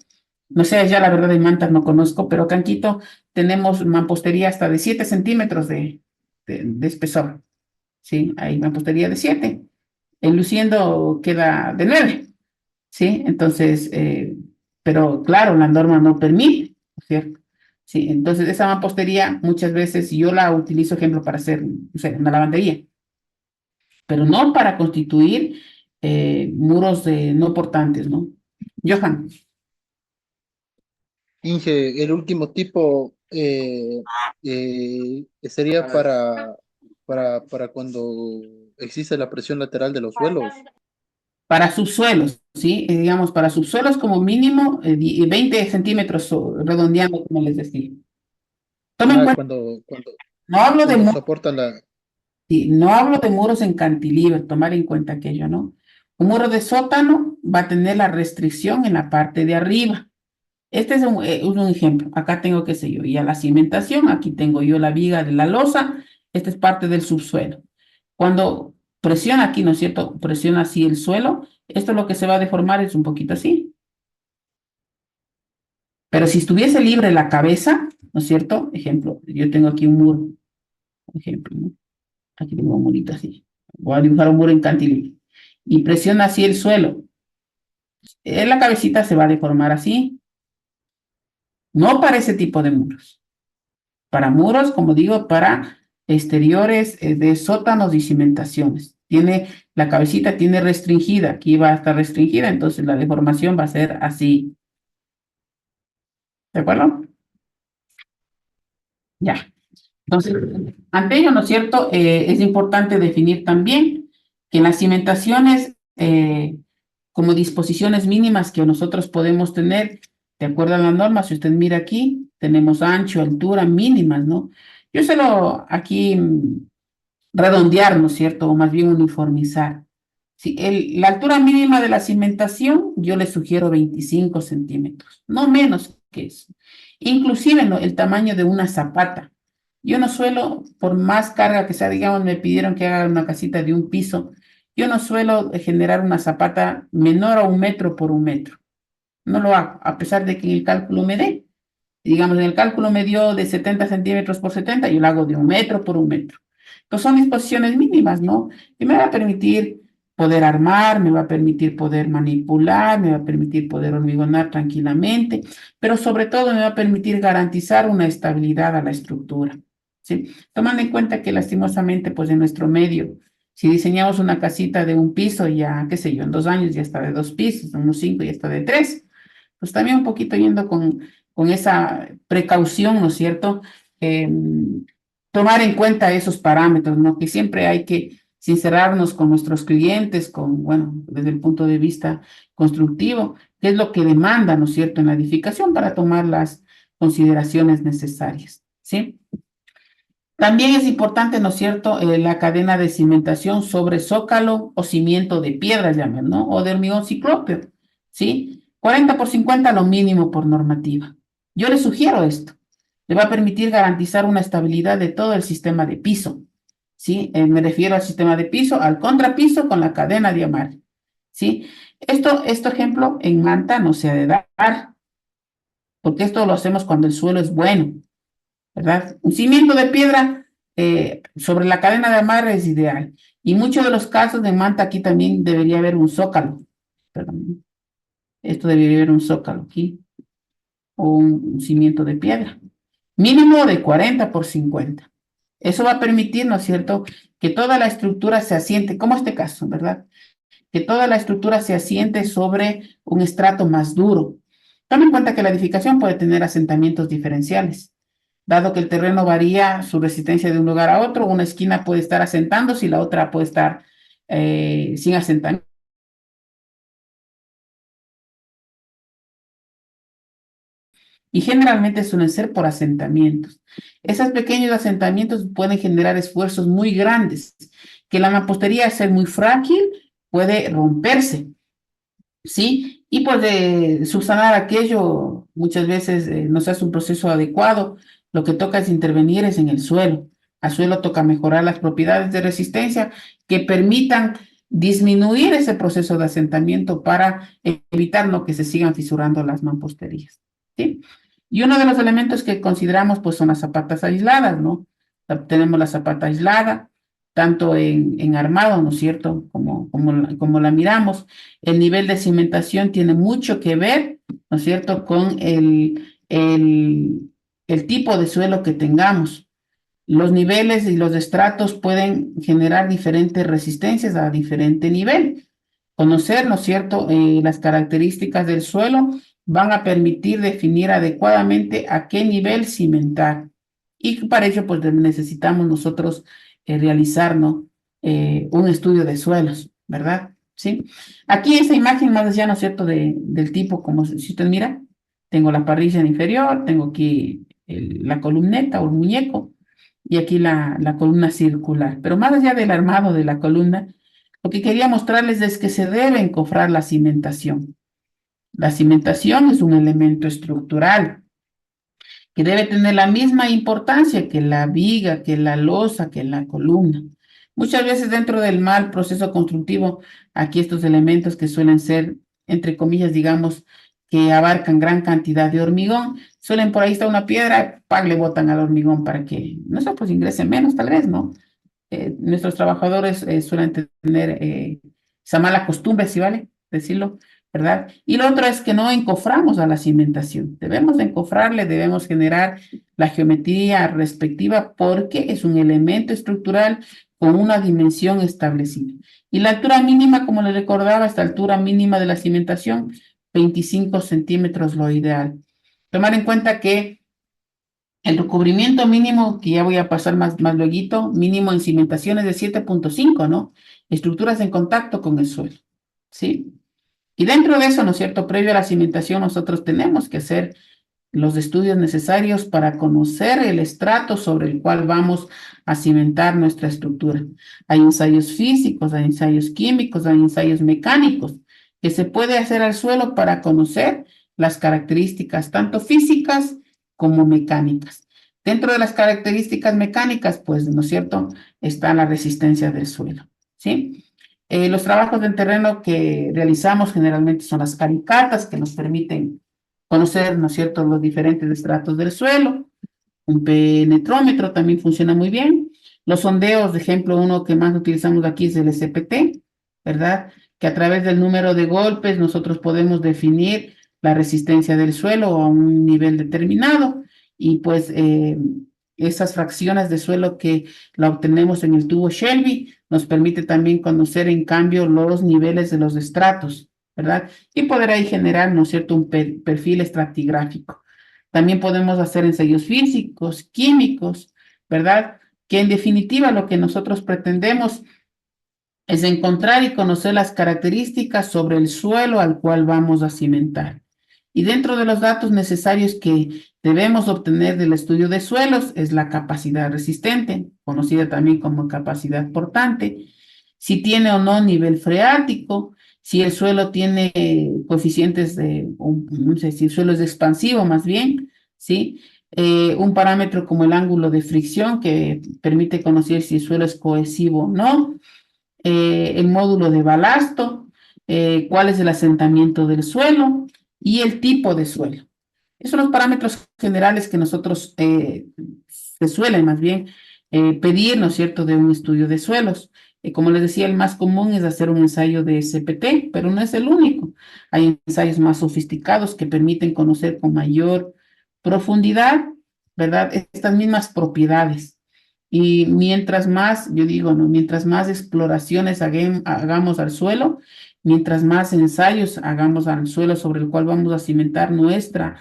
no sé, ya la verdad de Manta no conozco, pero acá en Quito tenemos mampostería hasta de 7 centímetros de espesor, ¿sí? Hay mampostería de 7. En Luciendo queda de 9, ¿sí? Entonces, pero claro, la norma no permite, ¿no es cierto? Sí, entonces esa mampostería muchas veces yo la utilizo, ejemplo, para hacer, no sé, una lavandería, pero no para constituir muros no portantes, ¿no? Johan. Inge, el último tipo sería para cuando existe la presión lateral de los suelos. Para subsuelos, ¿sí? Digamos, para subsuelos como mínimo 20 centímetros redondeando, como les decía. Tomen en Ah, cuenta, no hablo de cuando muros, soportan la... sí, no hablo de muros en cantilever, tomar en cuenta aquello, ¿no? Un muro de sótano va a tener la restricción en la parte de arriba, Este es un ejemplo. Acá tengo, qué sé yo, ya la cimentación, aquí tengo yo la viga de la losa, esta es parte del subsuelo. Cuando presiona aquí, ¿no es cierto? Presiona así el suelo, esto lo que se va a deformar es un poquito así. Pero si estuviese libre la cabeza, ¿no es cierto? Ejemplo, yo tengo aquí un muro, por ejemplo, ¿no? Aquí tengo un murito así. Voy a dibujar un muro en cantilever. Y presiona así el suelo. La cabecita se va a deformar así. No para ese tipo de muros. Para muros, como digo, para exteriores de sótanos y cimentaciones. La cabecita tiene restringida, aquí va a estar restringida, entonces la deformación va a ser así. ¿De acuerdo? Ya. Entonces, ante ello, ¿no es cierto? Es importante definir también que en las cimentaciones, como disposiciones mínimas que nosotros podemos tener, de acuerdo a la norma, si usted mira aquí, tenemos ancho, altura mínimas, ¿no? Yo solo aquí redondear, ¿no es cierto? O más bien uniformizar. Si la altura mínima de la cimentación, yo le sugiero 25 centímetros, no menos que eso. Inclusive, ¿no?, el tamaño de una zapata. Yo no suelo, por más carga que sea, digamos, me pidieron que haga una casita de un piso, yo no suelo generar una zapata menor a 1 metro por 1 metro. No lo hago, a pesar de que en el cálculo me dé. Digamos, en el cálculo me dio de 70 centímetros por 70, yo lo hago de 1 metro por 1 metro. Entonces son disposiciones mínimas, ¿no? Y me va a permitir poder armar, me va a permitir poder manipular, me va a permitir poder hormigonar tranquilamente, pero sobre todo me va a permitir garantizar una estabilidad a la estructura, ¿sí? Tomando en cuenta que lastimosamente, pues en nuestro medio, si diseñamos una casita de un piso, ya, qué sé yo, en 2 años ya está de 2 pisos, en unos 5 ya está de 3, pues también un poquito yendo con esa precaución, ¿no es cierto? Tomar en cuenta esos parámetros, ¿no? Que siempre hay que sincerarnos con nuestros clientes, bueno, desde el punto de vista constructivo, qué es lo que demanda, ¿no es cierto?, en la edificación para tomar las consideraciones necesarias, ¿sí? También es importante, ¿no es cierto?, la cadena de cimentación sobre zócalo o cimiento de piedra, llaman, ¿no? O de hormigón ciclópeo, ¿sí? 40 por 50 lo mínimo por normativa. Yo le sugiero esto. Le va a permitir garantizar una estabilidad de todo el sistema de piso, ¿sí? Me refiero al sistema de piso, al contrapiso con la cadena de amarre, ¿sí? Este ejemplo en manta no se ha de dar, porque esto lo hacemos cuando el suelo es bueno, ¿verdad? Un cimiento de piedra sobre la cadena de amarre es ideal. Y muchos de los casos de manta aquí también debería haber un zócalo. Perdón. Esto debería haber un zócalo aquí. O un cimiento de piedra. Mínimo de 40 por 50. Eso va a permitir, ¿no es cierto?, que toda la estructura se asiente, como este caso, ¿verdad? Que toda la estructura se asiente sobre un estrato más duro. Toma en cuenta que la edificación puede tener asentamientos diferenciales. Dado que el terreno varía su resistencia de un lugar a otro, una esquina puede estar asentándose y la otra puede estar sin asentamiento. Y generalmente suelen ser por asentamientos. Esos pequeños asentamientos pueden generar esfuerzos muy grandes, que la mampostería, al ser muy frágil, puede romperse, ¿sí? Y pues de subsanar aquello, muchas veces no se hace un proceso adecuado, lo que toca es intervenir es en el suelo. Al suelo toca mejorar las propiedades de resistencia que permitan disminuir ese proceso de asentamiento para evitar, ¿no?, que se sigan fisurando las mamposterías, ¿sí? Y uno de los elementos que consideramos pues son las zapatas aisladas, ¿no? Tenemos la zapata aislada, tanto en armado, ¿no es cierto?, como la miramos. El nivel de cimentación tiene mucho que ver, ¿no es cierto?, con el tipo de suelo que tengamos. Los niveles y los estratos pueden generar diferentes resistencias a diferente nivel. Conocer, ¿no es cierto?, las características del suelo van a permitir definir adecuadamente a qué nivel cimentar. Y para ello, pues necesitamos nosotros realizar, ¿no?, un estudio de suelos, ¿verdad? ¿Sí? Aquí esta imagen más allá, ¿no es cierto?, del tipo, como si usted mira, tengo la parrilla inferior, tengo aquí la columneta o el muñeco, y aquí la columna circular. Pero más allá del armado de la columna, lo que quería mostrarles es que se debe encofrar la cimentación. La cimentación es un elemento estructural que debe tener la misma importancia que la viga, que la losa, que la columna. Muchas veces dentro del mal proceso constructivo, aquí estos elementos que suelen ser, entre comillas, digamos, que abarcan gran cantidad de hormigón, suelen por ahí estar una piedra, ¡pam!, le botan al hormigón para que, no sé, pues ingrese menos tal vez, ¿no? Nuestros trabajadores suelen tener esa mala costumbre, si vale decirlo, ¿verdad? Y lo otro es que no encoframos a la cimentación. Debemos de encofrarle, debemos generar la geometría respectiva porque es un elemento estructural con una dimensión establecida. Y la altura mínima, como le recordaba, esta altura mínima de la cimentación, 25 centímetros lo ideal. Tomar en cuenta que el recubrimiento mínimo, que ya voy a pasar más lueguito, mínimo en cimentación es de 7.5, ¿no? Estructuras en contacto con el suelo, ¿sí? Y dentro de eso, ¿no es cierto? Previo a la cimentación, nosotros tenemos que hacer los estudios necesarios para conocer el estrato sobre el cual vamos a cimentar nuestra estructura. Hay ensayos físicos, hay ensayos químicos, hay ensayos mecánicos que se puede hacer al suelo para conocer las características tanto físicas como mecánicas. Dentro de las características mecánicas, pues, ¿no es cierto?, está la resistencia del suelo, ¿sí? Los trabajos del terreno que realizamos generalmente son las caricatas que nos permiten conocer, ¿no es cierto?, los diferentes estratos del suelo. Un penetrómetro también funciona muy bien. Los sondeos, de ejemplo, uno que más utilizamos aquí es el SPT, ¿verdad? Que a través del número de golpes nosotros podemos definir la resistencia del suelo a un nivel determinado y pues esas fracciones de suelo que la obtenemos en el tubo Shelby nos permite también conocer en cambio los niveles de los estratos, ¿verdad? Y poder ahí generar, ¿no es cierto?, un perfil estratigráfico. También podemos hacer ensayos físicos, químicos, ¿verdad? Que en definitiva lo que nosotros pretendemos es encontrar y conocer las características sobre el suelo al cual vamos a cimentar. Y dentro de los datos necesarios que debemos obtener del estudio de suelos es la capacidad resistente, conocida también como capacidad portante, si tiene o no nivel freático, si el suelo tiene coeficientes no sé si el suelo es expansivo más bien, ¿sí? Un parámetro como el ángulo de fricción que permite conocer si el suelo es cohesivo o no, el módulo de balasto, cuál es el asentamiento del suelo y el tipo de suelo. Esos son los parámetros generales que nosotros se suelen más bien pedir, ¿no es cierto?, de un estudio de suelos. Como les decía, el más común es hacer un ensayo de SPT, pero no es el único. Hay ensayos más sofisticados que permiten conocer con mayor profundidad, ¿verdad?, estas mismas propiedades. Y mientras más, yo digo, ¿no?, mientras más exploraciones hagamos al suelo, mientras más ensayos hagamos al suelo sobre el cual vamos a cimentar nuestra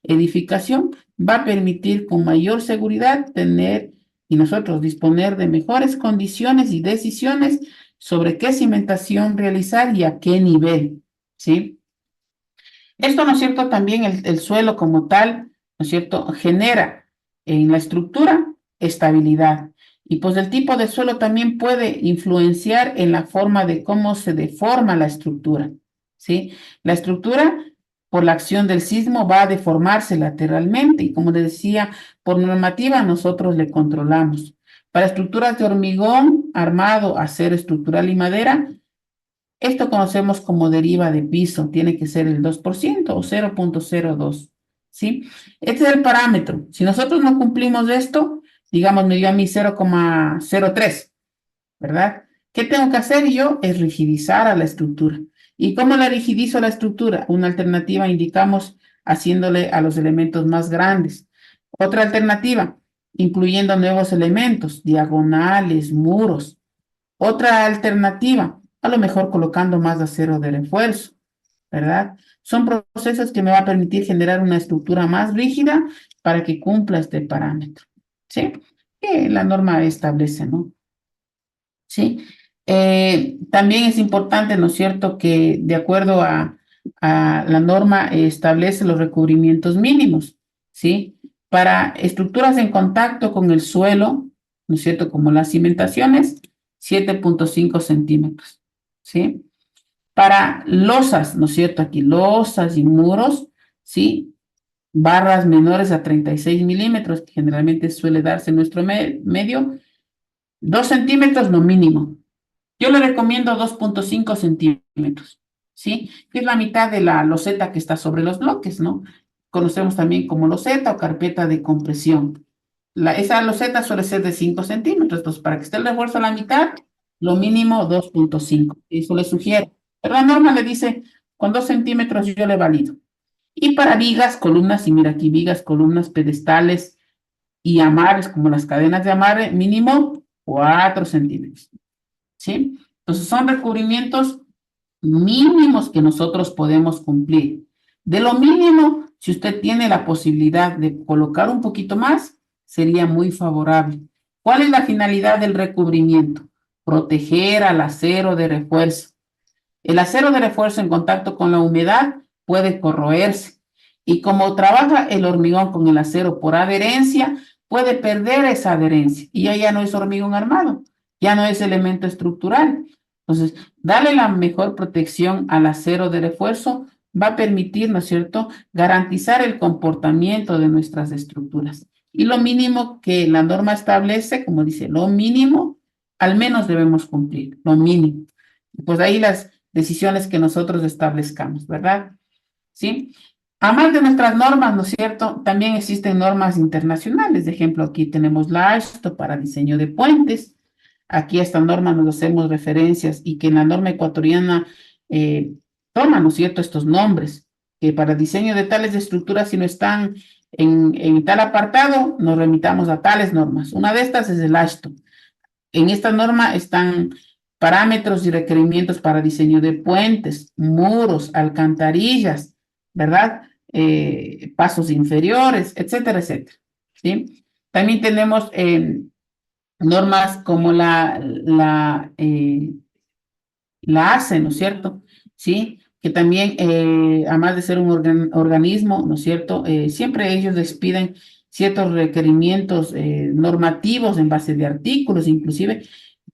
edificación, va a permitir con mayor seguridad tener y nosotros disponer de mejores condiciones y decisiones sobre qué cimentación realizar y a qué nivel, ¿sí? Esto, ¿no es cierto?, también el suelo como tal, ¿no es cierto?, genera en la estructura estabilidad. Y pues el tipo de suelo también puede influenciar en la forma de cómo se deforma la estructura, ¿sí? La estructura, por la acción del sismo, va a deformarse lateralmente y como les decía, por normativa nosotros le controlamos. Para estructuras de hormigón armado, acero estructural y madera, esto conocemos como deriva de piso, tiene que ser el 2% o 0.02, ¿sí? Este es el parámetro. Si nosotros no cumplimos esto, digamos, me dio a mí 0,03, ¿verdad? ¿Qué tengo que hacer yo? Es rigidizar a la estructura. ¿Y cómo la rigidizo a la estructura? Una alternativa indicamos haciéndole a los elementos más grandes. Otra alternativa, incluyendo nuevos elementos, diagonales, muros. Otra alternativa, a lo mejor colocando más acero de refuerzo, ¿verdad? Son procesos que me va a permitir generar una estructura más rígida para que cumpla este parámetro, ¿sí? Que la norma establece, ¿no? ¿Sí? También es importante, ¿no es cierto?, que de acuerdo a la norma establece los recubrimientos mínimos, ¿sí? Para estructuras en contacto con el suelo, ¿no es cierto?, como las cimentaciones, 7.5 centímetros, ¿sí? Para losas, ¿no es cierto? Aquí losas y muros, ¿sí? Barras menores a 36 milímetros, que generalmente suele darse en nuestro medio, 2 centímetros no mínimo. Yo le recomiendo 2,5 centímetros, ¿sí? Que es la mitad de la loseta que está sobre los bloques, ¿no? Conocemos también como loseta o carpeta de compresión. Esa loseta suele ser de 5 centímetros, entonces para que esté el refuerzo a la mitad, lo mínimo 2,5. Eso le sugiero. Pero la norma le dice, con 2 centímetros yo le valido. Y para vigas, columnas, y mira aquí, vigas, columnas, pedestales y amarres, como las cadenas de amarre, mínimo 4 centímetros. ¿Sí? Entonces son recubrimientos mínimos que nosotros podemos cumplir. De lo mínimo, si usted tiene la posibilidad de colocar un poquito más, sería muy favorable. ¿Cuál es la finalidad del recubrimiento? Proteger al acero de refuerzo. El acero de refuerzo en contacto con la humedad puede corroerse y como trabaja el hormigón con el acero por adherencia, puede perder esa adherencia y ya no es hormigón armado, ya no es elemento estructural. Entonces, darle la mejor protección al acero de refuerzo va a permitir, ¿no es cierto?, garantizar el comportamiento de nuestras estructuras. Y lo mínimo que la norma establece, como dice, lo mínimo, al menos debemos cumplir, lo mínimo. Pues ahí las decisiones que nosotros establezcamos, ¿verdad? ¿Sí? Además de nuestras normas, ¿no es cierto? También existen normas internacionales. De ejemplo, aquí tenemos la AASHTO para diseño de puentes. Aquí a esta norma nos hacemos referencias y que en la norma ecuatoriana toma, ¿no es cierto?, estos nombres, que para diseño de tales estructuras, si no están en tal apartado, nos remitamos a tales normas. Una de estas es el AASHTO. En esta norma están parámetros y requerimientos para diseño de puentes, muros, alcantarillas, ¿verdad? Pasos inferiores, etcétera, etcétera. ¿Sí? También tenemos normas como la ACE, ¿no es cierto? ¿Sí? Que también, además de ser un organismo, ¿no es cierto? Siempre ellos les piden ciertos requerimientos normativos en base de artículos, inclusive,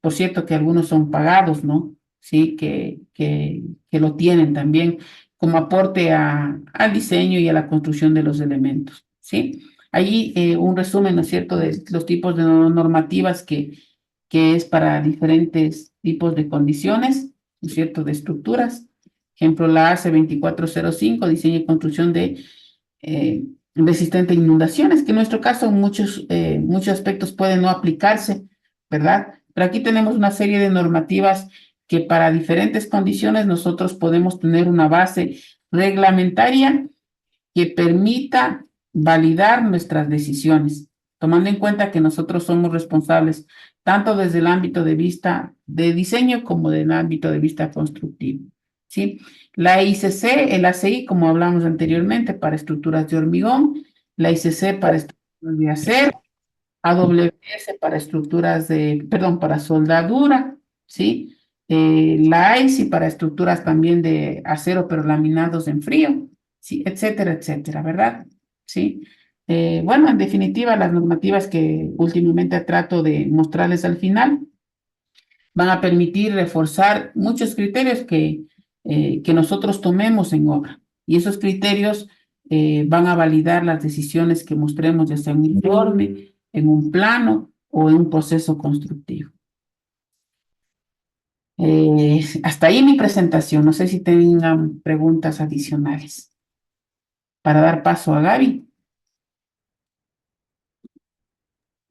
por cierto, que algunos son pagados, ¿no? Sí, que lo tienen también como aporte al diseño y a la construcción de los elementos, ¿sí? Allí un resumen, ¿no es cierto?, de los tipos de normativas que es para diferentes tipos de condiciones, ¿no es cierto?, de estructuras. Ejemplo, la ACE 2405, diseño y construcción de resistente a inundaciones, que en nuestro caso en muchos aspectos pueden no aplicarse, ¿verdad? Pero aquí tenemos una serie de normativas que para diferentes condiciones nosotros podemos tener una base reglamentaria que permita validar nuestras decisiones, tomando en cuenta que nosotros somos responsables tanto desde el ámbito de vista de diseño como del ámbito de vista constructivo, ¿sí? La ICC, el ACI, como hablamos anteriormente, para estructuras de hormigón, la ICC para estructuras de acero, AWS para estructuras para soldadura, ¿sí? La AISI para estructuras también de acero, pero laminados en frío, ¿sí? Etcétera, etcétera, ¿verdad? ¿Sí? Bueno, en definitiva, las normativas que últimamente trato de mostrarles al final van a permitir reforzar muchos criterios que nosotros tomemos en obra. Y esos criterios van a validar las decisiones que mostremos, ya sea en un informe, en un plano o en un proceso constructivo. Hasta ahí mi presentación. No sé si tengan preguntas adicionales. Para dar paso a Gaby.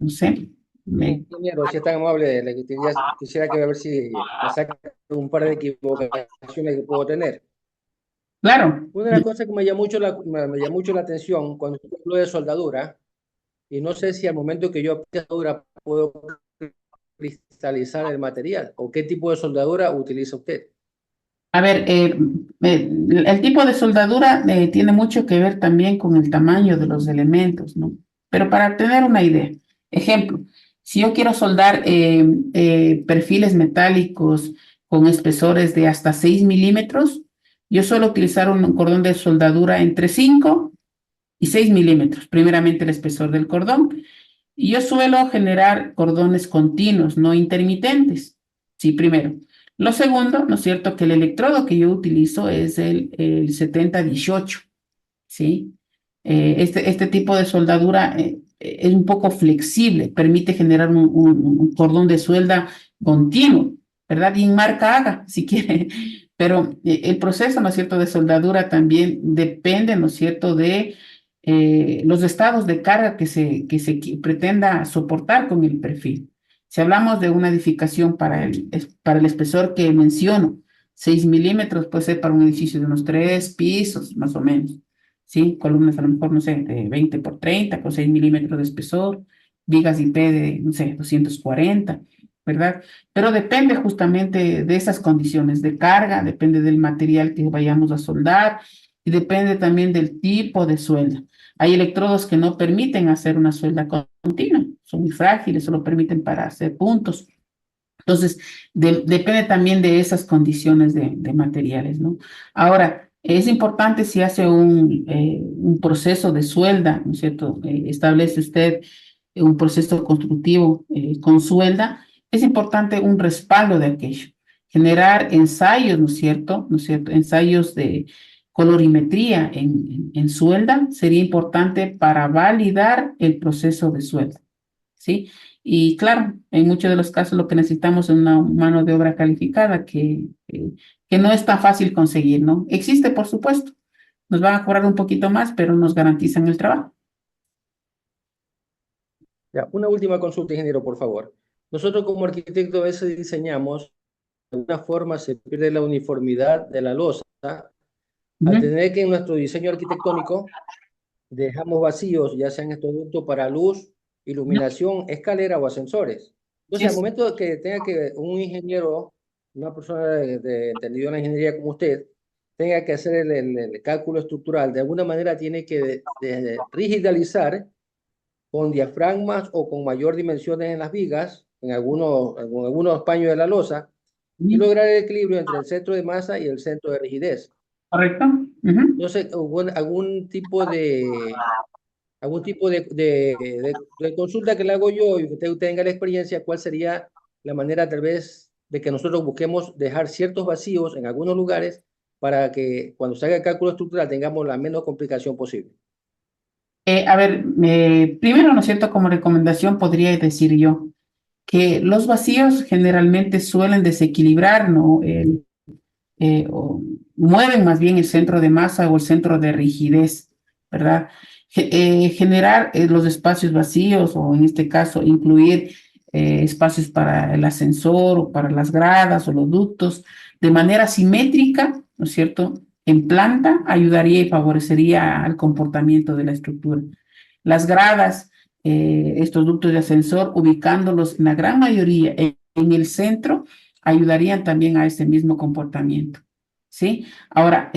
No sé. Ingeniero, si es tan amable, quisiera que a ver si me saca un par de equivocaciones que puedo tener. Claro. Una de las cosas que me llamó mucho la atención cuando hablo de soldadura, y no sé si al momento que yo aplique soldadura puedo cristalizar el material, o qué tipo de soldadura utiliza usted. A ver, el tipo de soldadura tiene mucho que ver también con el tamaño de los elementos, ¿no? Pero para tener una idea, ejemplo, si yo quiero soldar perfiles metálicos con espesores de hasta 6 milímetros, yo suelo utilizar un cordón de soldadura entre 5 y 6 milímetros, primeramente el espesor del cordón, y yo suelo generar cordones continuos, no intermitentes, sí, primero. Lo segundo, ¿no es cierto?, que el electrodo que yo utilizo es el 7018, ¿sí? Este tipo de soldadura es un poco flexible, permite generar un cordón de suelda continuo, ¿verdad? Y en marca haga, si quiere. Pero el proceso, ¿no es cierto?, de soldadura también depende, ¿no es cierto?, de los estados de carga que se pretenda soportar con el perfil. Si hablamos de una edificación para el espesor que menciono, 6 milímetros puede ser para un edificio de unos 3 pisos, más o menos. ¿Sí? Columnas a lo mejor, no sé, de 20 por 30, con 6 milímetros de espesor, vigas IP de, no sé, 240, ¿verdad? Pero depende justamente de esas condiciones de carga, depende del material que vayamos a soldar y depende también del tipo de suelda. Hay electrodos que no permiten hacer una suelda continua, son muy frágiles, solo permiten para hacer puntos. Entonces, depende también de esas condiciones de materiales, ¿no? Ahora, es importante si hace un proceso de suelda, ¿no es cierto? Establece usted un proceso constructivo con suelda, es importante un respaldo de aquello. Generar ensayos, ¿no es cierto? ¿No es cierto? Ensayos de colorimetría en suelda sería importante para validar el proceso de suelda, ¿sí? Y claro, en muchos de los casos lo que necesitamos es una mano de obra calificada que no es tan fácil conseguir, ¿no? Existe, por supuesto. Nos van a cobrar un poquito más, pero nos garantizan el trabajo. Ya, una última consulta, ingeniero, por favor. Nosotros como arquitectos a veces diseñamos, de alguna forma se pierde la uniformidad de la losa, al Ujú. tener que en nuestro diseño arquitectónico dejamos vacíos, ya sean estos ductos para luz, iluminación, escalera o ascensores. Sí, Entonces, al momento que tenga que un ingeniero, una persona entendido en la ingeniería como usted, tenga que hacer el cálculo estructural, de alguna manera tiene que rigidalizar con diafragmas o con mayor dimensiones en las vigas, en algunos paños de la losa, y ujú, lograr el equilibrio entre el centro de masa y el centro de rigidez. correcto. Ujú. No sé, algún tipo de consulta que le hago yo y que usted tenga la experiencia, ¿cuál sería la manera tal vez de que nosotros busquemos dejar ciertos vacíos en algunos lugares para que cuando se haga el cálculo estructural tengamos la menos complicación posible? A ver, primero, ¿no es cierto? Como recomendación podría decir yo que los vacíos generalmente suelen desequilibrar, ¿no? O mueven más bien el centro de masa o el centro de rigidez, ¿verdad? Generar los espacios vacíos o en este caso incluir espacios para el ascensor o para las gradas o los ductos de manera simétrica, ¿no es cierto? En planta ayudaría y favorecería al comportamiento de la estructura. Las gradas, estos ductos de ascensor, ubicándolos en la gran mayoría en el centro, ayudarían también a ese mismo comportamiento. ¿Sí? Ahora,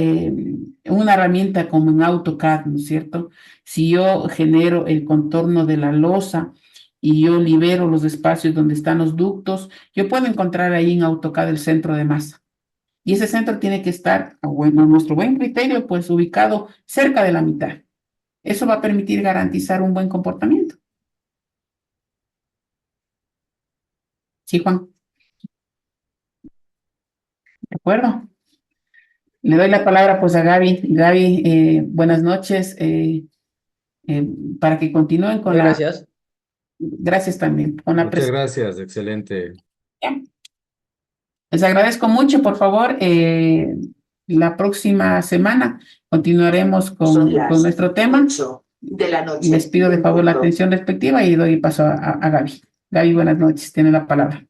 una herramienta como en AutoCAD, ¿no es cierto? Si yo genero el contorno de la losa y yo libero los espacios donde están los ductos, yo puedo encontrar ahí en AutoCAD el centro de masa. Y ese centro tiene que estar, bueno, a nuestro buen criterio, pues ubicado cerca de la mitad. Eso va a permitir garantizar un buen comportamiento. ¿Sí, Juan? ¿De acuerdo? Le doy la palabra pues a Gaby. Gaby, buenas noches. Eh, para que continúen con Muchas la... gracias. Gracias también, con la Muchas presentación. gracias, excelente. Les agradezco mucho, por favor. La próxima semana continuaremos con nuestro tema. 8 de la noche. Les pido de favor la atención respectiva y doy paso a Gaby. Gaby, buenas noches. Tiene la palabra.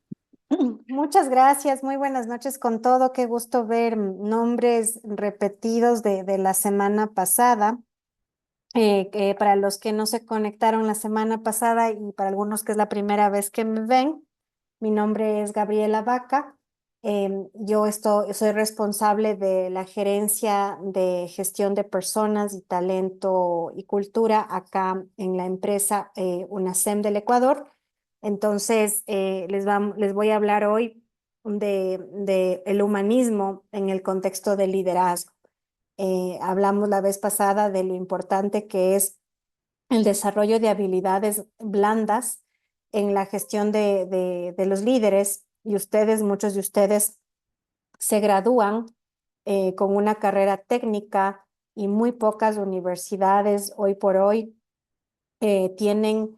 Muchas gracias, muy buenas noches con todo. Qué gusto ver nombres repetidos de la semana pasada. Para los que no se conectaron la semana pasada y para algunos que es la primera vez que me ven, mi nombre es Gabriela Vaca. Soy responsable de la gerencia de gestión de personas y talento y cultura acá en la empresa UNACEM del Ecuador. Entonces, les voy a hablar hoy de el humanismo en el contexto del liderazgo. Hablamos la vez pasada de lo importante que es el desarrollo de habilidades blandas en la gestión de los líderes y muchos de ustedes se gradúan con una carrera técnica y muy pocas universidades hoy por hoy tienen